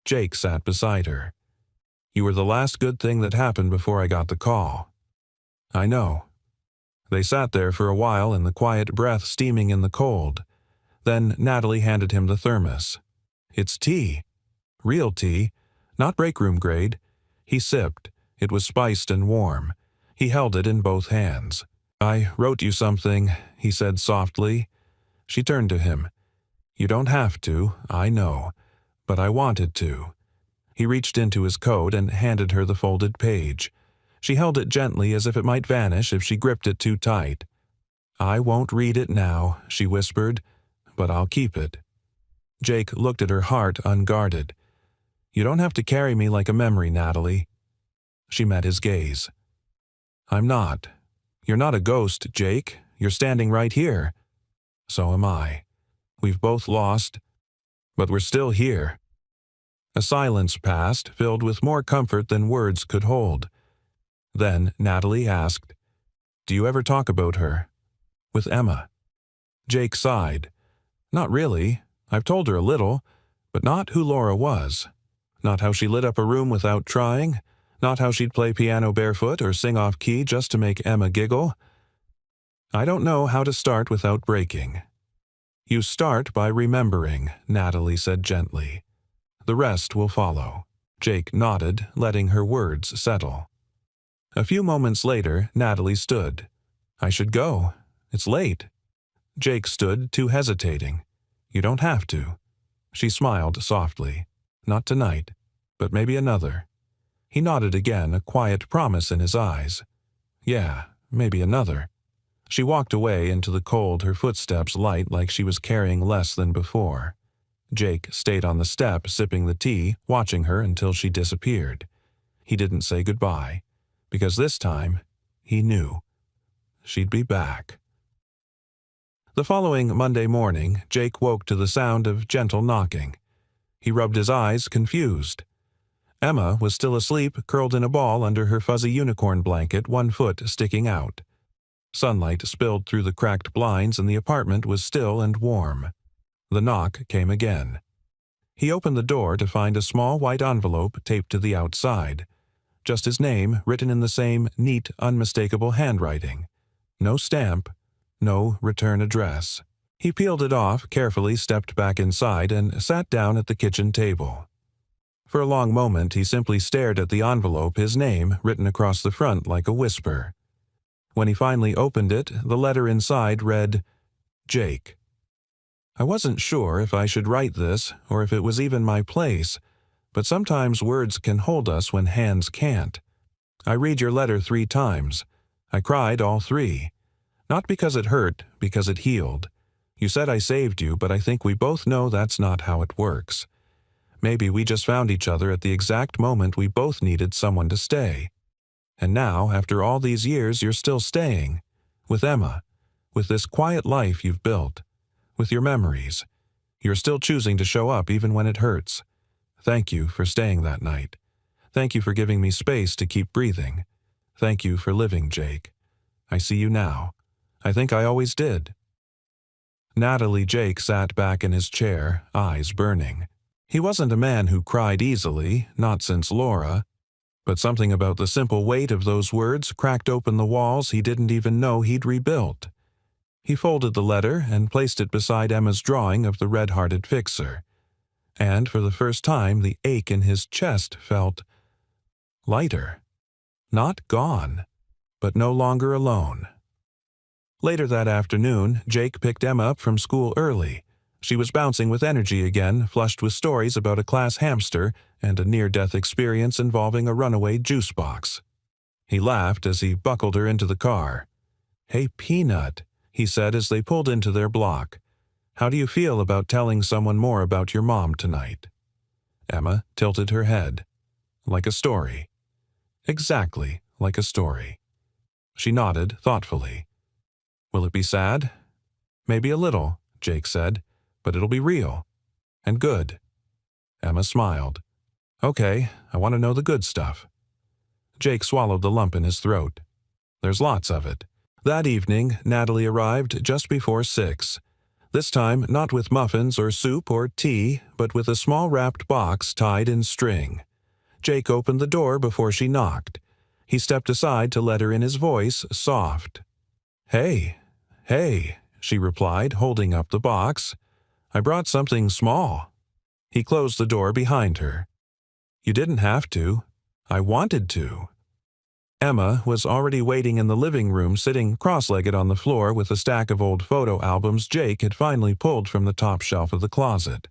Jake sat beside her. You were the last good thing that happened before I got the call. I know. They sat there for a while in the quiet breath steaming in the cold. Then Natalie handed him the thermos. It's tea. Real tea, not break room grade. He sipped. It was spiced and warm. He held it in both hands. I wrote you something, he said softly. She turned to him. You don't have to, I know, but I wanted to. He reached into his coat and handed her the folded page. She held it gently as if it might vanish if she gripped it too tight. I won't read it now, she whispered, but I'll keep it. Jake looked at her heart unguarded. You don't have to carry me like a memory, Natalie. She met his gaze. I'm not. You're not a ghost, Jake. You're standing right here. So am I. We've both lost, but we're still here. A silence passed, filled with more comfort than words could hold. Then Natalie asked, Do you ever talk about her? With Emma. Jake sighed. Not really. I've told her a little, but not who Laura was. Not how she lit up a room without trying. Not how she'd play piano barefoot or sing off key just to make Emma giggle. I don't know how to start without breaking. You start by remembering, Natalie said gently. The rest will follow. Jake nodded, letting her words settle. A few moments later, Natalie stood. I should go. It's late. Jake stood, too hesitating. You don't have to. She smiled softly. Not tonight, but maybe another. He nodded again, a quiet promise in his eyes. Yeah, maybe another. She walked away into the cold, her footsteps light like she was carrying less than before. Jake stayed on the step, sipping the tea, watching her until she disappeared. He didn't say goodbye, because this time, he knew. She'd be back. The following Monday morning, Jake woke to the sound of gentle knocking. He rubbed his eyes, confused. Emma was still asleep, curled in a ball under her fuzzy unicorn blanket, one foot sticking out. Sunlight spilled through the cracked blinds and the apartment was still and warm. The knock came again. He opened the door to find a small white envelope taped to the outside. Just his name, written in the same neat, unmistakable handwriting. No stamp, no return address. He peeled it off, carefully stepped back inside, and sat down at the kitchen table. For a long moment, he simply stared at the envelope, his name written across the front like a whisper. When he finally opened it, the letter inside read, Jake. I wasn't sure if I should write this, or if it was even my place, but sometimes words can hold us when hands can't. I read your letter 3 times. I cried all 3. Not because it hurt, because it healed. You said I saved you, but I think we both know that's not how it works. Maybe we just found each other at the exact moment we both needed someone to stay. And now, after all these years, you're still staying. With Emma. With this quiet life you've built. With your memories. You're still choosing to show up even when it hurts. Thank you for staying that night. Thank you for giving me space to keep breathing. Thank you for living, Jake. I see you now. I think I always did. Natalie Jake sat back in his chair, eyes burning. He wasn't a man who cried easily, not since Laura. But something about the simple weight of those words cracked open the walls he didn't even know he'd rebuilt. He folded the letter and placed it beside Emma's drawing of the red-hearted fixer. And for the first time, the ache in his chest felt lighter. Not gone, but no longer alone. Later that afternoon, Jake picked Emma up from school early. She was bouncing with energy again, flushed with stories about a class hamster and a near-death experience involving a runaway juice box. He laughed as he buckled her into the car. "Hey, Peanut," he said as they pulled into their block. "How do you feel about telling someone more about your mom tonight?" Emma tilted her head. "Like a story." "Exactly like a story." She nodded thoughtfully. "Will it be sad?" "Maybe a little," Jake said, "but it'll be real. And good." Emma smiled. "Okay, I want to know the good stuff." Jake swallowed the lump in his throat. "There's lots of it." That evening, Natalie arrived just before 6. This time, not with muffins or soup or tea, but with a small wrapped box tied in string. Jake opened the door before she knocked. He stepped aside to let her in, his voice soft. "Hey, she replied, holding up the box. "I brought something small." He closed the door behind her. "You didn't have to. I wanted to." Emma was already waiting in the living room, sitting cross-legged on the floor with a stack of old photo albums Jake had finally pulled from the top shelf of the closet.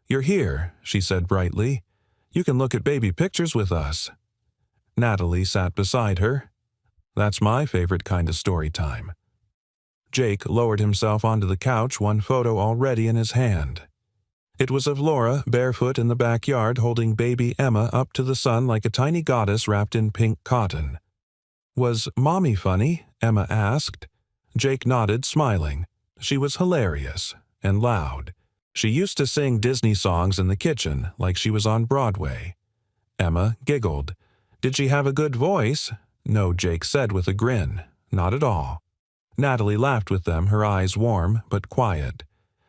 "You're here," she said brightly. "You can look at baby pictures with us." Natalie sat beside her. "That's my favorite kind of story time." Jake lowered himself onto the couch, one photo already in his hand. It was of Laura, barefoot in the backyard, holding baby Emma up to the sun like a tiny goddess wrapped in pink cotton. "Was Mommy funny?" Emma asked. Jake nodded, smiling. She was hilarious and loud. She used to sing Disney songs in the kitchen, like she was on Broadway. Emma giggled. "Did she have a good voice?" "No," Jake said with a grin. "Not at all." Natalie laughed with them, her eyes warm but quiet.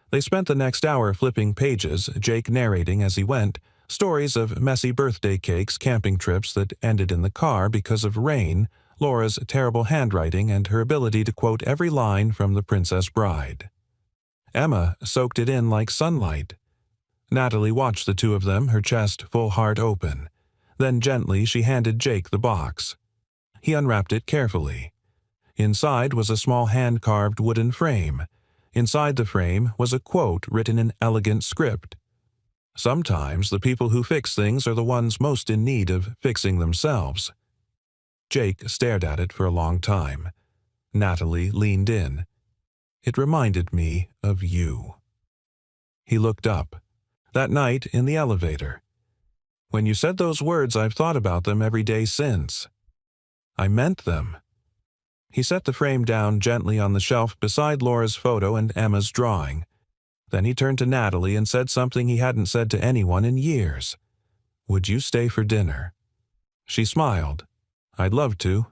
They spent the next hour flipping pages, Jake narrating as he went, stories of messy birthday cakes, camping trips that ended in the car because of rain, Laura's terrible handwriting, and her ability to quote every line from The Princess Bride. Emma soaked it in like sunlight. Natalie watched the two of them, her chest, full heart open. Then gently she handed Jake the box. He unwrapped it carefully. Inside was a small hand-carved wooden frame. Inside the frame was a quote written in elegant script. "Sometimes the people who fix things are the ones most in need of fixing themselves." Jake stared at it for a long time. Natalie leaned in. "It reminded me of you." He looked up. "That night in the elevator. When you said those words, I've thought about them every day since. I meant them." He set the frame down gently on the shelf beside Laura's photo and Emma's drawing. Then he turned to Natalie and said something he hadn't said to anyone in years. "Would you stay for dinner?" She smiled. "I'd love to."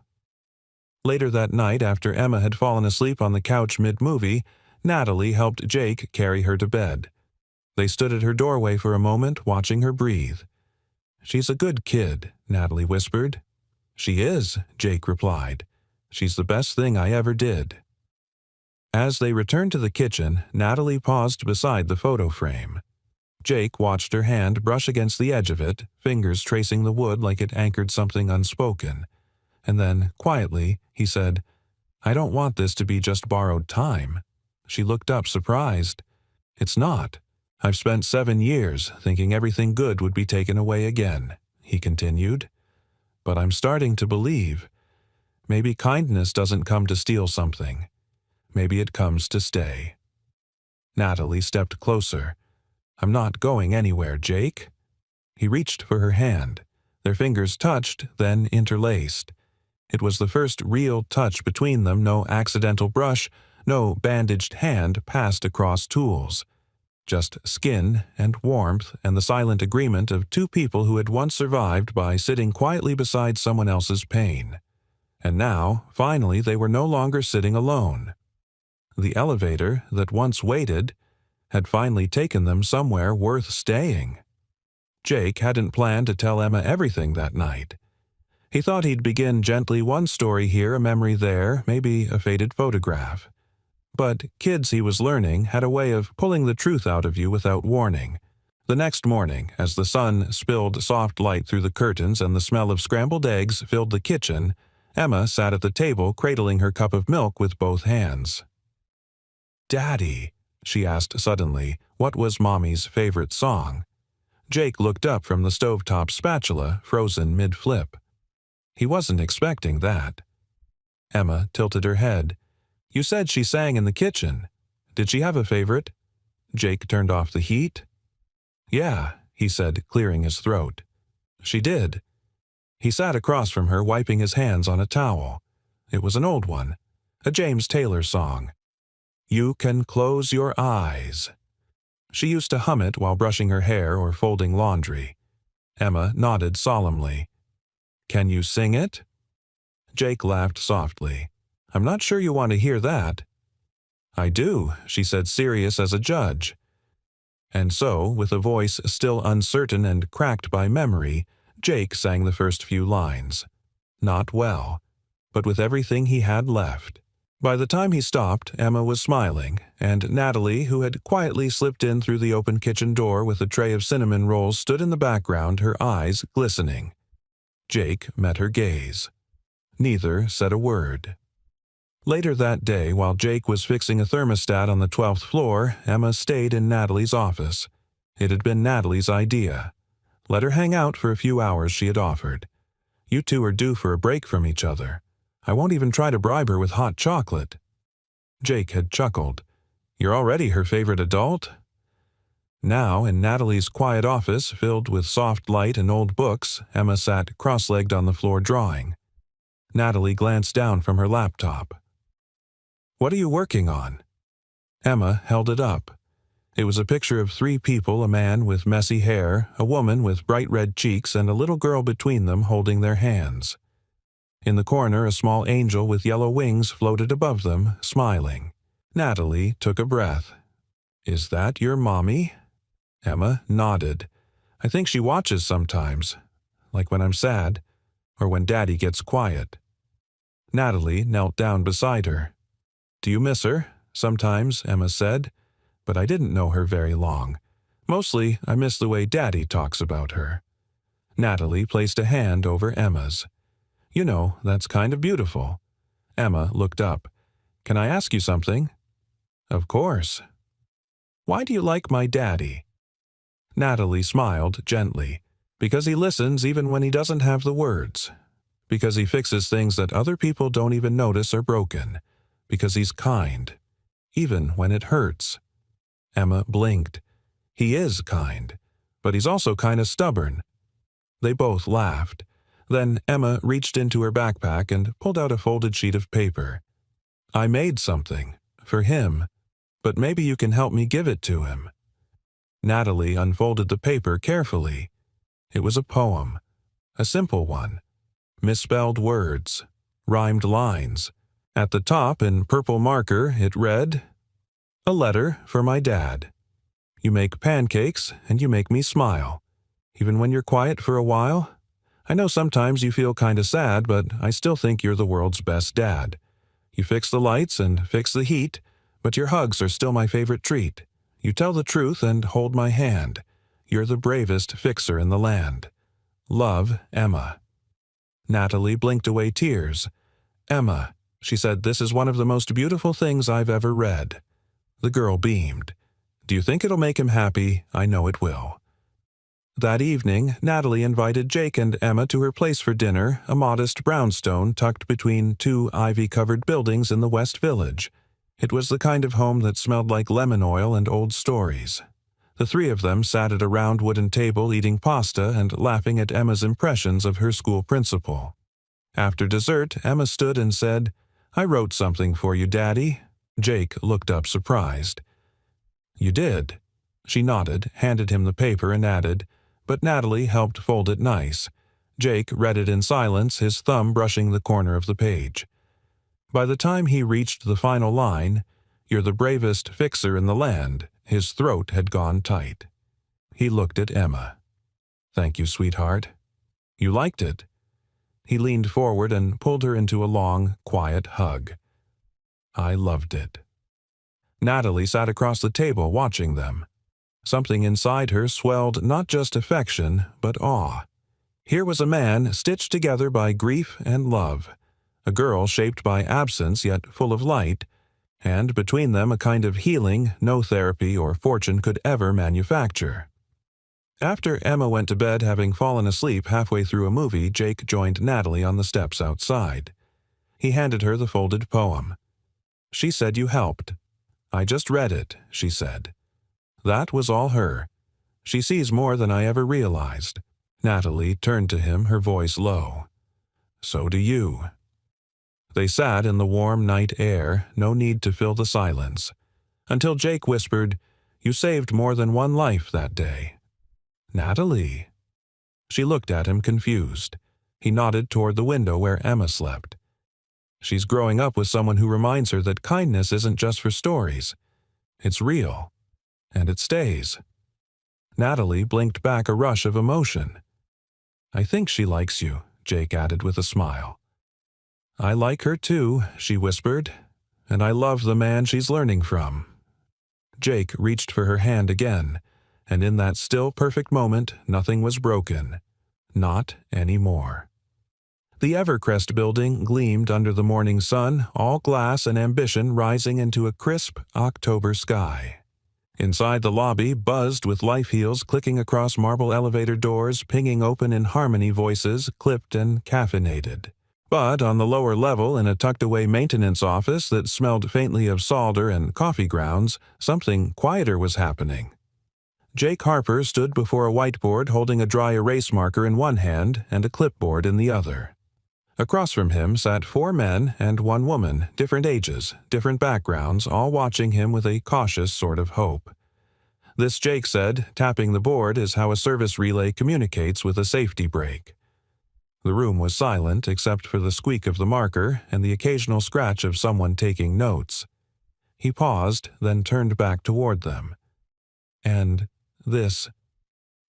Later that night, after Emma had fallen asleep on the couch mid-movie, Natalie helped Jake carry her to bed. They stood at her doorway for a moment, watching her breathe. "She's a good kid," Natalie whispered. "She is," Jake replied. "She's the best thing I ever did." As they returned to the kitchen, Natalie paused beside the photo frame. Jake watched her hand brush against the edge of it, fingers tracing the wood like it anchored something unspoken. And then, quietly, he said, "I don't want this to be just borrowed time." She looked up, surprised. "It's not. I've spent 7 years thinking everything good would be taken away again," he continued. "But I'm starting to believe. Maybe kindness doesn't come to steal something. Maybe it comes to stay." Natalie stepped closer. "I'm not going anywhere, Jake." He reached for her hand. Their fingers touched, then interlaced. It was the first real touch between them, no accidental brush, no bandaged hand passed across tools. Just skin and warmth and the silent agreement of two people who had once survived by sitting quietly beside someone else's pain. And now, finally, they were no longer sitting alone. The elevator that once waited had finally taken them somewhere worth staying. Jake hadn't planned to tell Emma everything that night. He thought he'd begin gently, one story here, a memory there, maybe a faded photograph. But kids, he was learning, had a way of pulling the truth out of you without warning. The next morning, as the sun spilled soft light through the curtains and the smell of scrambled eggs filled the kitchen, Emma sat at the table cradling her cup of milk with both hands. "Daddy," she asked suddenly, what was Mommy's favorite song? Jake looked up from the stovetop spatula, frozen mid-flip. He wasn't expecting that. Emma tilted her head. "You said she sang in the kitchen. Did she have a favorite?" Jake turned off the heat. "Yeah," he said, clearing his throat. "She did." He sat across from her, wiping his hands on a towel. It was an old one, a James Taylor song. "You Can Close Your Eyes." She used to hum it while brushing her hair or folding laundry. Emma nodded solemnly. "Can you sing it?" Jake laughed softly. "I'm not sure you want to hear that." "I do," she said, serious as a judge. And so, with a voice still uncertain and cracked by memory, Jake sang the first few lines. Not well, but with everything he had left. By the time he stopped, Emma was smiling, and Natalie, who had quietly slipped in through the open kitchen door with a tray of cinnamon rolls, stood in the background, her eyes glistening. Jake met her gaze. Neither said a word. Later that day, while Jake was fixing a thermostat on the 12th floor, Emma stayed in Natalie's office. It had been Natalie's idea. Let her hang out for a few hours, she had offered. "You two are due for a break from each other. I won't even try to bribe her with hot chocolate." Jake had chuckled. "You're already her favorite adult?" Now, in Natalie's quiet office, filled with soft light and old books, Emma sat cross-legged on the floor drawing. Natalie glanced down from her laptop. "What are you working on?" Emma held it up. It was a picture of 3 people, a man with messy hair, a woman with bright red cheeks, and a little girl between them holding their hands. In the corner, a small angel with yellow wings floated above them, smiling. Natalie took a breath. "Is that your mommy?" Emma nodded. "I think she watches sometimes, like when I'm sad, or when Daddy gets quiet." Natalie knelt down beside her. "Do you miss her?" "Sometimes," Emma said, "but I didn't know her very long. Mostly, I miss the way Daddy talks about her." Natalie placed a hand over Emma's. "You know, that's kind of beautiful." Emma looked up. "Can I ask you something?" "Of course." "Why do you like my daddy?" Natalie smiled gently. "Because he listens even when he doesn't have the words. Because he fixes things that other people don't even notice are broken. Because he's kind. Even when it hurts." Emma blinked. "He is kind, but he's also kind of stubborn." They both laughed. Then Emma reached into her backpack and pulled out a folded sheet of paper. "I made something. For him. But maybe you can help me give it to him." Natalie unfolded the paper carefully. It was a poem. A simple one. Misspelled words. Rhymed lines. At the top, in purple marker, it read, "A letter for my dad. You make pancakes and you make me smile. Even when you're quiet for a while. I know sometimes you feel kinda sad, but I still think you're the world's best dad. You fix the lights and fix the heat, but your hugs are still my favorite treat. You tell the truth and hold my hand. You're the bravest fixer in the land. Love, Emma." Natalie blinked away tears. "Emma," she said, "this is one of the most beautiful things I've ever read." The girl beamed. "Do you think it'll make him happy? I know it will." That evening, Natalie invited Jake and Emma to her place for dinner, a modest brownstone tucked between two ivy-covered buildings in the West Village. It was the kind of home that smelled like lemon oil and old stories. The three of them sat at a round wooden table eating pasta and laughing at Emma's impressions of her school principal. After dessert, Emma stood and said, "I wrote something for you, Daddy." Jake looked up surprised. "You did?" She nodded, handed him the paper, and added, but Natalie helped fold it nice. Jake read it in silence, his thumb brushing the corner of the page. By the time he reached the final line, "You're the bravest fixer in the land," his throat had gone tight. He looked at Emma. "Thank you, sweetheart. You liked it?" He leaned forward and pulled her into a long, quiet hug. "I loved it." Natalie sat across the table watching them. Something inside her swelled not just affection, but awe. Here was a man stitched together by grief and love, a girl shaped by absence yet full of light, and between them a kind of healing no therapy or fortune could ever manufacture. After Emma went to bed having fallen asleep halfway through a movie, Jake joined Natalie on the steps outside. He handed her the folded poem. "She said you helped." "I just read it," she said. That was all her. "She sees more than I ever realized." Natalie turned to him, her voice low. "So do you." They sat in the warm night air, no need to fill the silence, until Jake whispered, "You saved more than one life that day." "Natalie." She looked at him confused. He nodded toward the window where Emma slept. "She's growing up with someone who reminds her that kindness isn't just for stories. It's real. And it stays." Natalie blinked back a rush of emotion. "I think she likes you," Jake added with a smile. "I like her too," she whispered, "and I love the man she's learning from." Jake reached for her hand again, and in that still perfect moment, nothing was broken. Not anymore. The Evercrest building gleamed under the morning sun, all glass and ambition rising into a crisp October sky. Inside the lobby buzzed with life heels clicking across marble elevator doors, pinging open in harmony voices, clipped and caffeinated. But on the lower level, in a tucked-away maintenance office that smelled faintly of solder and coffee grounds, something quieter was happening. Jake Harper stood before a whiteboard holding a dry erase marker in one hand and a clipboard in the other. Across from him sat 4 men and 1 woman, different ages, different backgrounds, all watching him with a cautious sort of hope. This, Jake said, tapping the board is how a service relay communicates with a safety brake. The room was silent except for the squeak of the marker and the occasional scratch of someone taking notes. He paused, then turned back toward them. "And this,"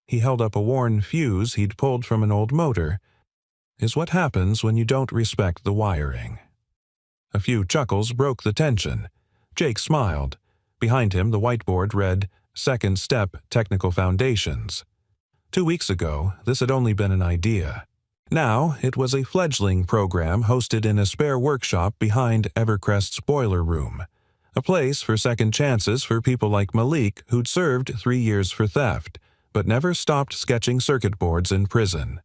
he held up a worn fuse he'd pulled from an old motor, "is what happens when you don't respect the wiring." A few chuckles broke the tension. Jake smiled. Behind him, the whiteboard read, "Second Step Technical Foundations." 2 weeks ago, this had only been an idea. Now, it was a fledgling program hosted in a spare workshop behind Evercrest's boiler room, a place for second chances for people like Malik who'd served 3 years for theft, but never stopped sketching circuit boards in prison.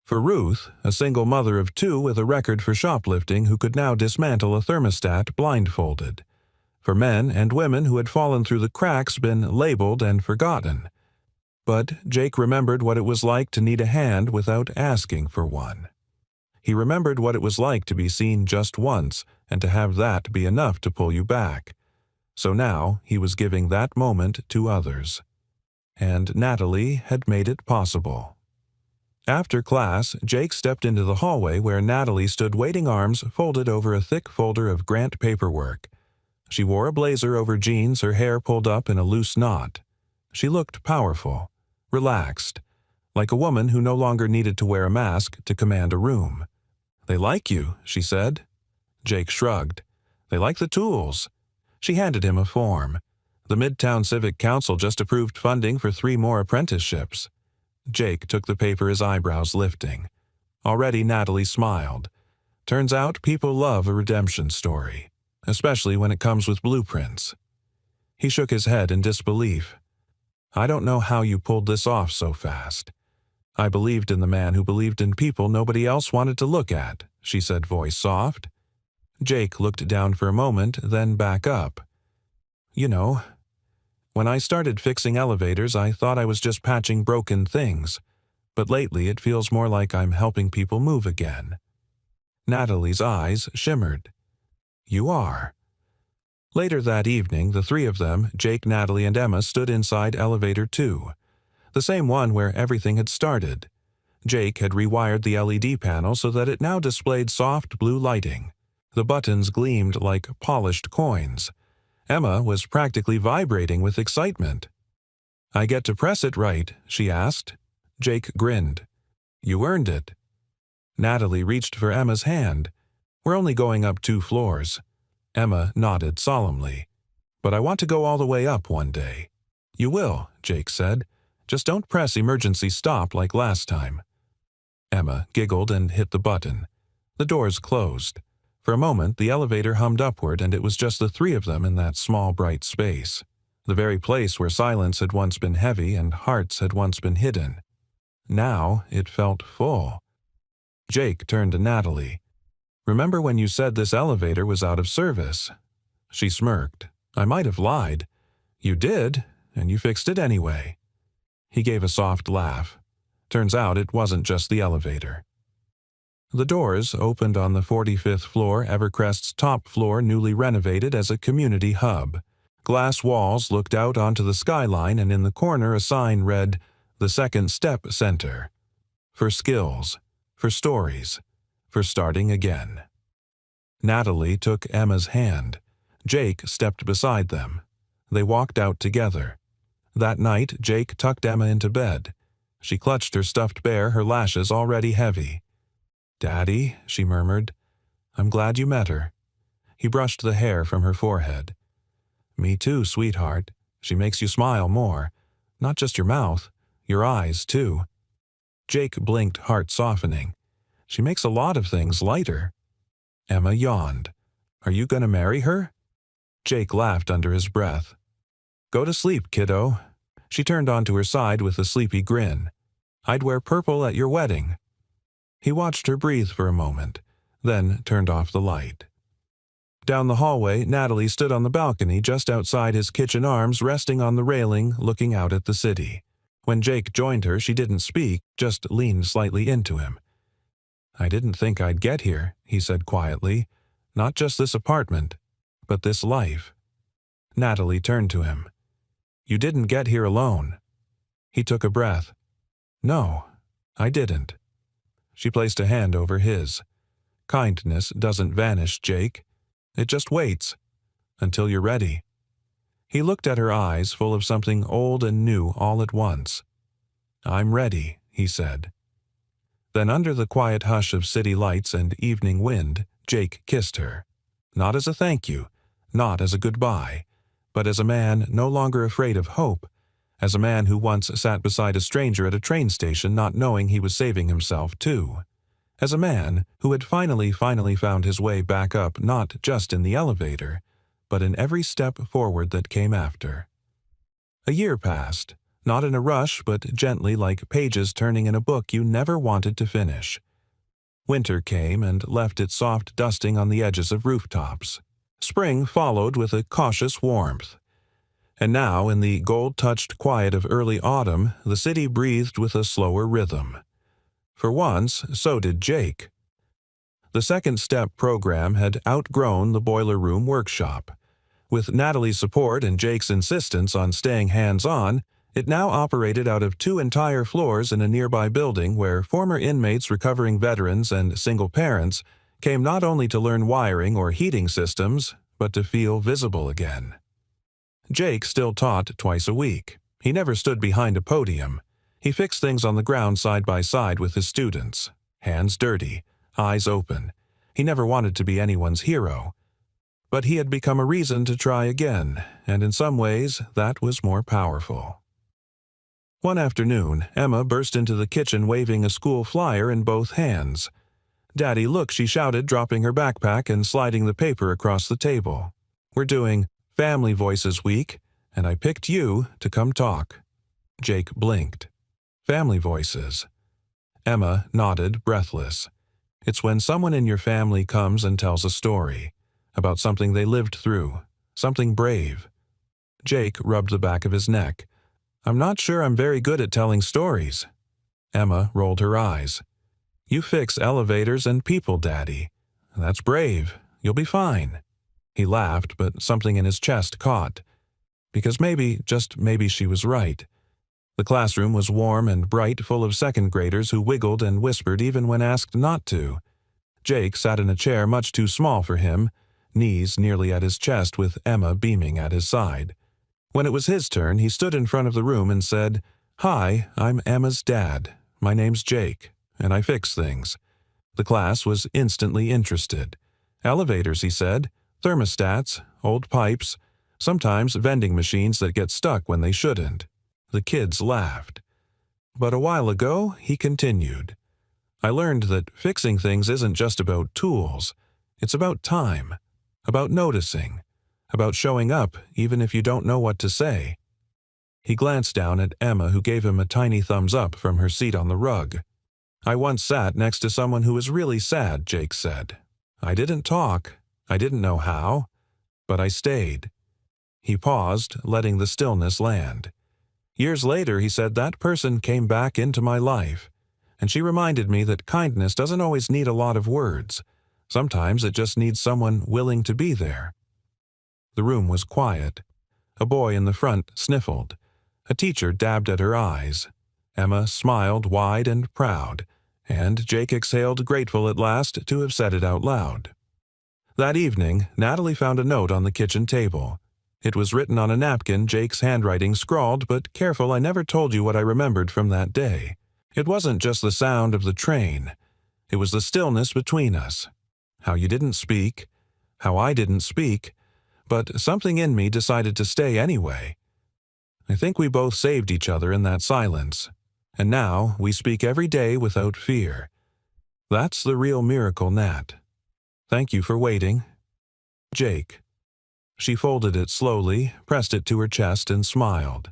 For Ruth, a single mother of 2 with a record for shoplifting who could now dismantle a thermostat blindfolded. For men and women who had fallen through the cracks, been labeled and forgotten. But Jake remembered what it was like to need a hand without asking for one. He remembered what it was like to be seen just once and to have that be enough to pull you back. So now he was giving that moment to others. And Natalie had made it possible. After class, Jake stepped into the hallway where Natalie stood waiting, arms folded over a thick folder of grant paperwork. She wore a blazer over jeans, her hair pulled up in a loose knot. She looked powerful, relaxed, like a woman who no longer needed to wear a mask to command a room. "They like you," she said. Jake shrugged. "They like the tools." She handed him a form. The Midtown Civic Council just approved funding for 3 more apprenticeships. Jake took the paper, his eyebrows lifting. Already Natalie smiled. Turns out people love a redemption story, especially when it comes with blueprints. He shook his head in disbelief. "I don't know how you pulled this off so fast." "I believed in the man who believed in people nobody else wanted to look at," she said, voice soft. Jake looked down for a moment, then back up. "You know, when I started fixing elevators, I thought I was just patching broken things, but lately it feels more like I'm helping people move again." Natalie's eyes shimmered. "You are." Later that evening, the 3 of them, Jake, Natalie, and Emma, stood inside elevator 2, the same one where everything had started. Jake had rewired the LED panel so that it now displayed soft blue lighting. The buttons gleamed like polished coins. Emma was practically vibrating with excitement. "I get to press it right?" she asked. Jake grinned. "You earned it." Natalie reached for Emma's hand. "We're only going up 2 floors. Emma nodded solemnly. "But I want to go all the way up one day." "You will," Jake said. "Just don't press emergency stop like last time." Emma giggled and hit the button. The doors closed. For a moment, the elevator hummed upward, and it was just the 3 of them in that small, bright space. The very place where silence had once been heavy and hearts had once been hidden. Now it felt full. Jake turned to Natalie. "Remember when you said this elevator was out of service?" She smirked. "I might have lied." "You did, and you fixed it anyway." He gave a soft laugh. Turns out it wasn't just the elevator. The doors opened on the 45th floor, Evercrest's top floor, newly renovated as a community hub. Glass walls looked out onto the skyline, and in the corner a sign read, "The Second Step Center." For skills, for stories, for starting again. Natalie took Emma's hand. Jake stepped beside them. They walked out together. That night, Jake tucked Emma into bed. She clutched her stuffed bear, her lashes already heavy. "Daddy," she murmured, "I'm glad you met her." He brushed the hair from her forehead. "Me too, sweetheart. She makes you smile more. Not just your mouth, your eyes, too." Jake blinked, heart softening. "She makes a lot of things lighter." Emma yawned. "Are you going to marry her?" Jake laughed under his breath. "Go to sleep, kiddo." She turned onto her side with a sleepy grin. "I'd wear purple at your wedding." He watched her breathe for a moment, then turned off the light. Down the hallway, Natalie stood on the balcony just outside his kitchen, arms resting on the railing, looking out at the city. When Jake joined her, she didn't speak, just leaned slightly into him. "I didn't think I'd get here," he said quietly. "Not just this apartment, but this life." Natalie turned to him. "You didn't get here alone." He took a breath. "No, I didn't." She placed a hand over his. "Kindness doesn't vanish, Jake. It just waits. Until you're ready." He looked at her eyes, full of something old and new all at once. "I'm ready," he said. Then under the quiet hush of city lights and evening wind, Jake kissed her. Not as a thank you, not as a goodbye, but as a man no longer afraid of hope, as a man who once sat beside a stranger at a train station not knowing he was saving himself too. As a man who had finally found his way back up, not just in the elevator, but in every step forward that came after. A year passed, not in a rush, but gently, like pages turning in a book you never wanted to finish. Winter came and left its soft dusting on the edges of rooftops. Spring followed with a cautious warmth. And now, in the gold-touched quiet of early autumn, the city breathed with a slower rhythm. For once, so did Jake. The second step program had outgrown the boiler room workshop. With Natalie's support and Jake's insistence on staying hands-on, it now operated out of 2 entire floors in a nearby building where former inmates, recovering veterans, and single parents came not only to learn wiring or heating systems, but to feel visible again. Jake still taught twice a week. He never stood behind a podium. He fixed things on the ground side by side with his students, hands dirty, eyes open. He never wanted to be anyone's hero. But he had become a reason to try again, and in some ways that was more powerful. One afternoon, Emma burst into the kitchen waving a school flyer in both hands. "Daddy, look," she shouted, dropping her backpack and sliding the paper across the table. "We're doing Family Voices Week, and I picked you to come talk." Jake blinked. Family voices. Emma nodded, breathless. It's when someone in your family comes and tells a story about something they lived through, something brave. Jake rubbed the back of his neck. "I'm not sure I'm very good at telling stories." Emma rolled her eyes. "You fix elevators and people, Daddy. That's brave. You'll be fine." He laughed, but something in his chest caught. Because maybe, just maybe, she was right. The classroom was warm and bright, full of second graders who wiggled and whispered even when asked not to. Jake sat in a chair much too small for him, knees nearly at his chest with Emma beaming at his side. When it was his turn, he stood in front of the room and said, "Hi, I'm Emma's dad. My name's Jake, and I fix things." The class was instantly interested. "Elevators," he said, "thermostats, old pipes, sometimes vending machines that get stuck when they shouldn't." The kids laughed. "But a while ago," he continued, "I learned that fixing things isn't just about tools. It's about time, about noticing, about showing up even if you don't know what to say." He glanced down at Emma, who gave him a tiny thumbs up from her seat on the rug. "I once sat next to someone who was really sad," Jake said. "I didn't talk. I didn't know how. But I stayed." He paused, letting the stillness land. "Years later," he said, "that person came back into my life. And she reminded me that kindness doesn't always need a lot of words. Sometimes it just needs someone willing to be there." The room was quiet. A boy in the front sniffled. A teacher dabbed at her eyes. Emma smiled wide and proud, and Jake exhaled, grateful at last to have said it out loud. That evening, Natalie found a note on the kitchen table. It was written on a napkin, Jake's handwriting scrawled, "But careful, I never told you what I remembered from that day." It wasn't just the sound of the train. It was the stillness between us. How you didn't speak, how I didn't speak, but something in me decided to stay anyway. I think we both saved each other in that silence, and now we speak every day without fear. That's the real miracle, Nat. Thank you for waiting. Jake. She folded it slowly, pressed it to her chest, and smiled.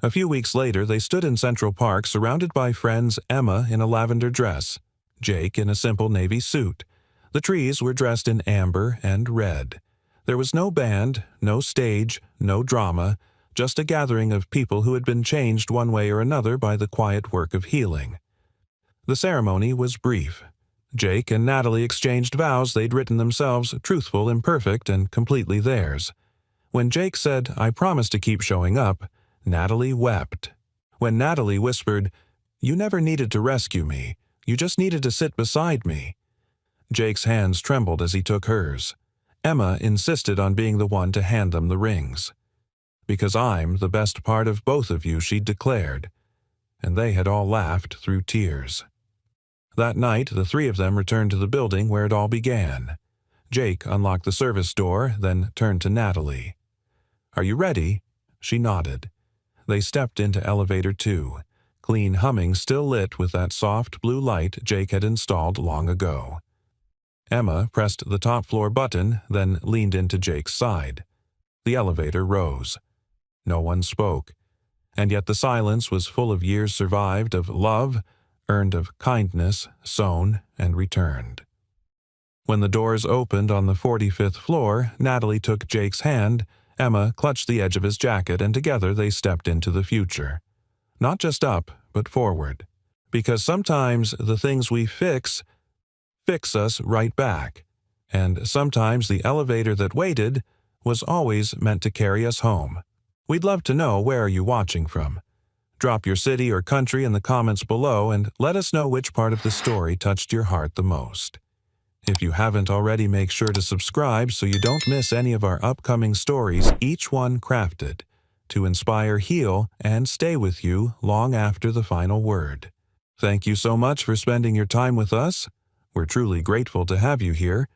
A few weeks later, they stood in Central Park surrounded by friends, Emma in a lavender dress, Jake in a simple navy suit. The trees were dressed in amber and red. There was no band, no stage, no drama, just a gathering of people who had been changed one way or another by the quiet work of healing. The ceremony was brief. Jake and Natalie exchanged vows they'd written themselves, truthful, imperfect, and completely theirs. When Jake said, "I promise to keep showing up," Natalie wept. When Natalie whispered, "You never needed to rescue me. You just needed to sit beside me," Jake's hands trembled as he took hers. Emma insisted on being the one to hand them the rings. "Because I'm the best part of both of you," she declared. And they had all laughed through tears. That night, the three of them returned to the building where it all began. Jake unlocked the service door, then turned to Natalie. "Are you ready?" She nodded. They stepped into elevator 2, clean humming still lit with that soft blue light Jake had installed long ago. Emma pressed the top floor button, then leaned into Jake's side. The elevator rose. No one spoke, and yet the silence was full of years survived of love, earned of kindness, sown and returned. When the doors opened on the 45th floor, Natalie took Jake's hand, Emma clutched the edge of his jacket, and together they stepped into the future. Not just up, but forward. Because sometimes the things we fix us right back. And sometimes the elevator that waited was always meant to carry us home. We'd love to know, where are you watching from? Drop your city or country in the comments below and let us know which part of the story touched your heart the most. If you haven't already, make sure to subscribe so you don't miss any of our upcoming stories, each one crafted to inspire, heal, and stay with you long after the final word. Thank you so much for spending your time with us. We're truly grateful to have you here,